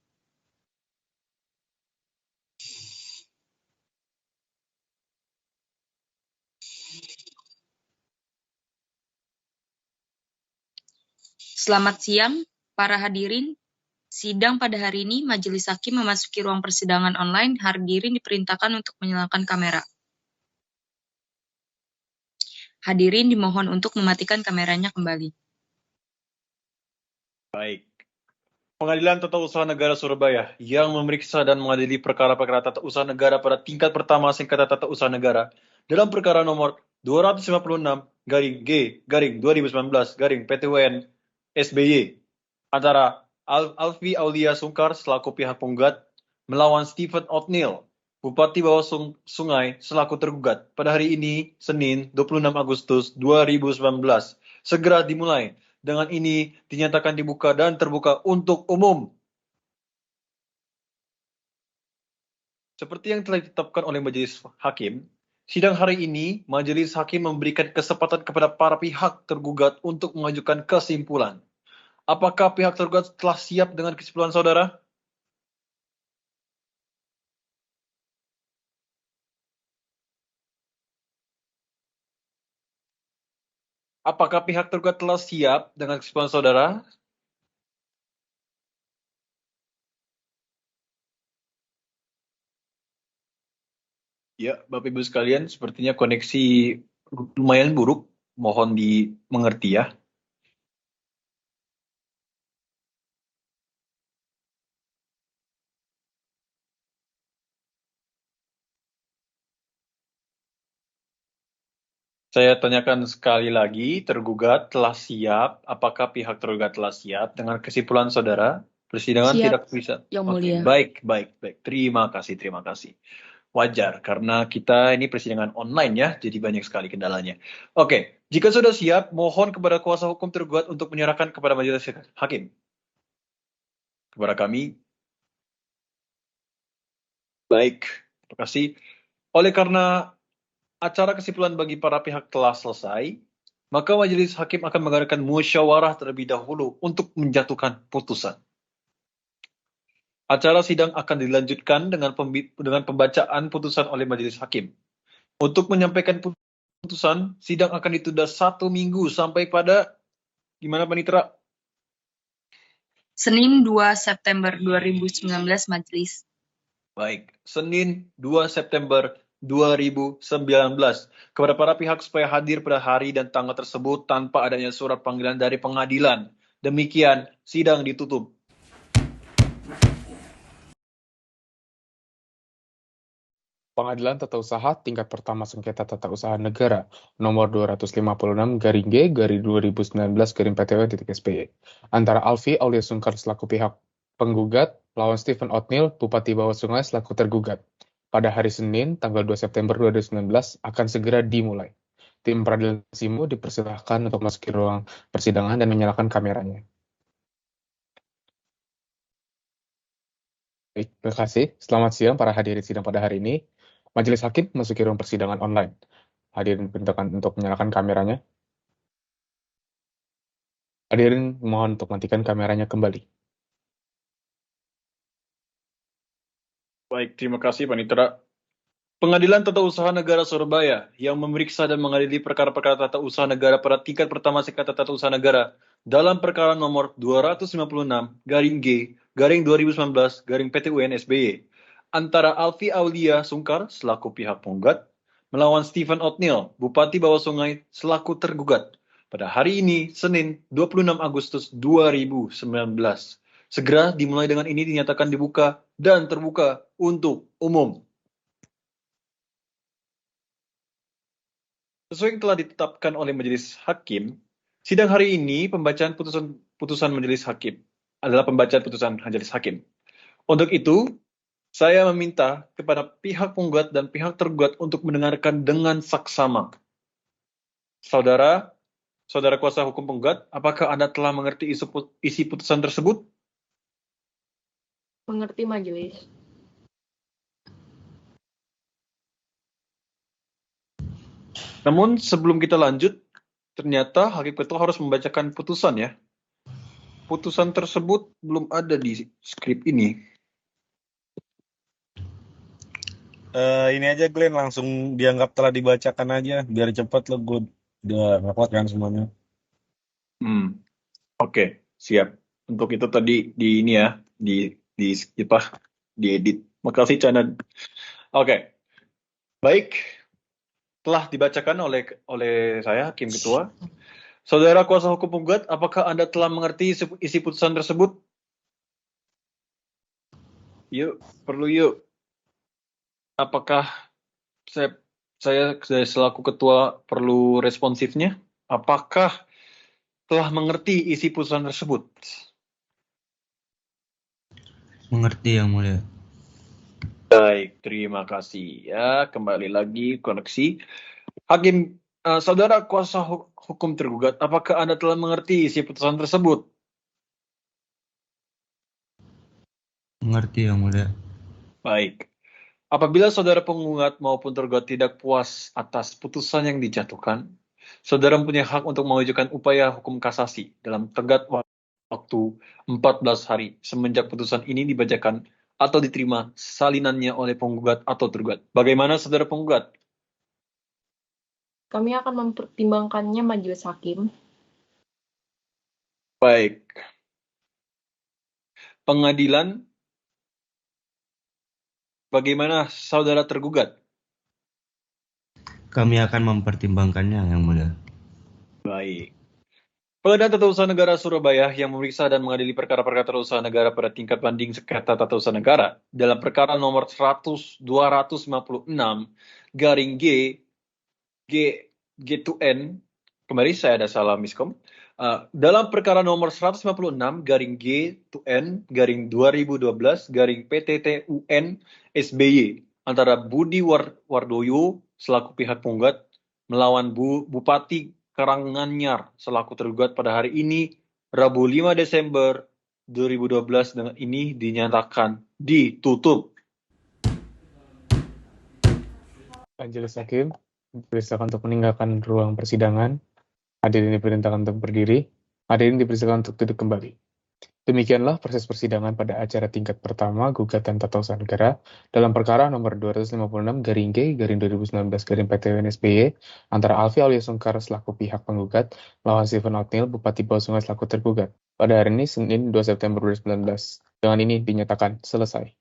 Selamat siang, para hadirin. Sidang pada hari ini, Majelis Hakim memasuki ruang persidangan online. Hadirin diperintahkan untuk menyalakan kamera. Hadirin dimohon untuk mematikan kameranya kembali. Baik. Pengadilan Tata Usaha Negara Surabaya yang memeriksa dan mengadili perkara-perkara tata usaha negara pada tingkat pertama Sengketa Tata Usaha Negara dalam perkara nomor 256-G/2019-PT-UN SBY antara Alfi Aulia Sungkar selaku pihak penggugat melawan Stephen O'Neill, Bupati Bawah Sungai selaku tergugat pada hari ini, Senin 26 Agustus 2019, segera dimulai. Dengan ini dinyatakan dibuka dan terbuka untuk umum. Seperti yang telah ditetapkan oleh Majelis Hakim, sidang hari ini Majelis Hakim memberikan kesempatan kepada para pihak tergugat untuk mengajukan kesimpulan. Apakah pihak tergugat telah siap dengan kesimpulan saudara? Apakah pihak tergugat telah siap dengan kesimpulan saudara? Ya, Bapak Ibu sekalian, sepertinya koneksi lumayan buruk. Mohon dimengerti ya. Saya tanyakan sekali lagi, tergugat telah siap? Apakah pihak tergugat telah siap dengan kesimpulan saudara? Persidangan Siap, tidak bisa. Yang Oke, Mulia. baik. Terima kasih. Wajar, karena kita ini persidangan online ya, jadi banyak sekali kendalanya. Oke, jika sudah siap, mohon kepada kuasa hukum tergugat untuk menyerahkan kepada Majelis Hakim. Kepada kami. Baik, terima kasih. Oleh karena acara kesimpulan bagi para pihak telah selesai, maka Majelis Hakim akan mengadakan musyawarah terlebih dahulu untuk menjatuhkan putusan. Acara sidang akan dilanjutkan dengan pembacaan putusan oleh Majelis Hakim. Untuk menyampaikan putusan, sidang akan ditunda 1 minggu sampai pada gimana Panitera? Senin 2 September 2019 Majelis. Baik, Senin 2 September 2019. Kepada para pihak supaya hadir pada hari dan tanggal tersebut tanpa adanya surat panggilan dari pengadilan. Demikian, sidang ditutup. Pengadilan Tata Usaha Tingkat Pertama Sengketa Tata Usaha Negara nomor 256/G/2019/PTW.SPY antara Alfi Aulia Sungkar selaku pihak penggugat melawan Stephen Otnil, Bupati Bawah Sungai selaku tergugat. Pada hari Senin, tanggal 2 September 2019 akan segera dimulai. Tim peradilan SIMO dipersilahkan untuk masuk ke ruang persidangan dan menyalakan kameranya. Baik, terima kasih. Selamat siang para hadirin sidang pada hari ini. Majelis Hakim memasuki ruang persidangan online. Hadirin diperintahkan untuk menyalakan kameranya. Hadirin mohon untuk matikan kameranya kembali. Baik, terima kasih Panitera. Pengadilan Tata Usaha Negara Surabaya yang memeriksa dan mengadili perkara-perkara tata usaha negara pada tingkat pertama sengketa tata usaha negara dalam perkara nomor 256/G/2019/PTUN-SBY antara Alfi Aulia Sungkar selaku pihak penggugat melawan Stephen Otnil, Bupati Bawah Sungai selaku tergugat pada hari ini, Senin 26 Agustus 2019. Segera dimulai dengan ini dinyatakan dibuka dan terbuka untuk umum. Sesuai yang telah ditetapkan oleh Majelis Hakim, sidang hari ini pembacaan putusan Majelis Hakim adalah pembacaan putusan Majelis Hakim. Untuk itu, saya meminta kepada pihak penggugat dan pihak tergugat untuk mendengarkan dengan saksama. Saudara kuasa hukum penggugat, apakah Anda telah mengerti isi putusan tersebut? Mengerti majelis. Namun sebelum kita lanjut, ternyata Hakim Ketua harus membacakan putusan ya. Putusan tersebut belum ada di skrip ini. Ini aja Glenn, langsung dianggap telah dibacakan aja, biar cepat lo gue udah ngapot kan semuanya. Oke, siap. Untuk itu tadi di ini ya, diedit. Makasih Canan. Oke. Baik. Telah dibacakan oleh saya Hakim Ketua. Saudara kuasa hukum penggugat, apakah Anda telah mengerti isi putusan tersebut? Yuk. Apakah saya selaku ketua perlu responsifnya? Apakah telah mengerti isi putusan tersebut? Mengerti Yang Mulia. Baik, terima kasih ya. Kembali lagi koneksi. Hakim, saudara kuasa hukum tergugat, apakah Anda telah mengerti isi putusan tersebut? Mengerti Yang Mulia. Baik. Apabila saudara penggugat maupun tergugat tidak puas atas putusan yang dijatuhkan, saudara mempunyai hak untuk mengajukan upaya hukum kasasi dalam tenggat waktu 14 hari semenjak putusan ini dibacakan atau diterima salinannya oleh penggugat atau tergugat. Bagaimana saudara penggugat? Kami akan mempertimbangkannya majelis hakim. Baik. Pengadilan, bagaimana saudara tergugat? Kami akan mempertimbangkannya, Yang Mulia. Baik. Pengadilan Tata Usaha Negara Surabaya yang memeriksa dan mengadili perkara-perkara tata usaha negara pada tingkat banding sengketa tata usaha negara dalam perkara nomor 256/G/G2N, kemarin saya ada salah miskom, dalam perkara nomor 156/G2N/2012/PTTUN-SBY antara Budi Wardoyo selaku pihak penggugat melawan Bupati Karanganyar selaku tergugat pada hari ini, Rabu 5 Desember 2012 dengan ini dinyatakan ditutup. Majelis Hakim diperintahkan untuk meninggalkan ruang persidangan. Hadirin diperintahkan untuk berdiri. Hadirin diperintahkan untuk duduk kembali. Demikianlah proses persidangan pada acara tingkat pertama gugatan tata usaha negara dalam perkara nomor 256/G/2019/PTWN-SBY antara Alfi Aulia Sungkar selaku pihak penggugat melawan Stephen Otnil, Bupati Bawah Sungai selaku tergugat pada hari ini Senin 2 September 2019. Dengan ini dinyatakan selesai.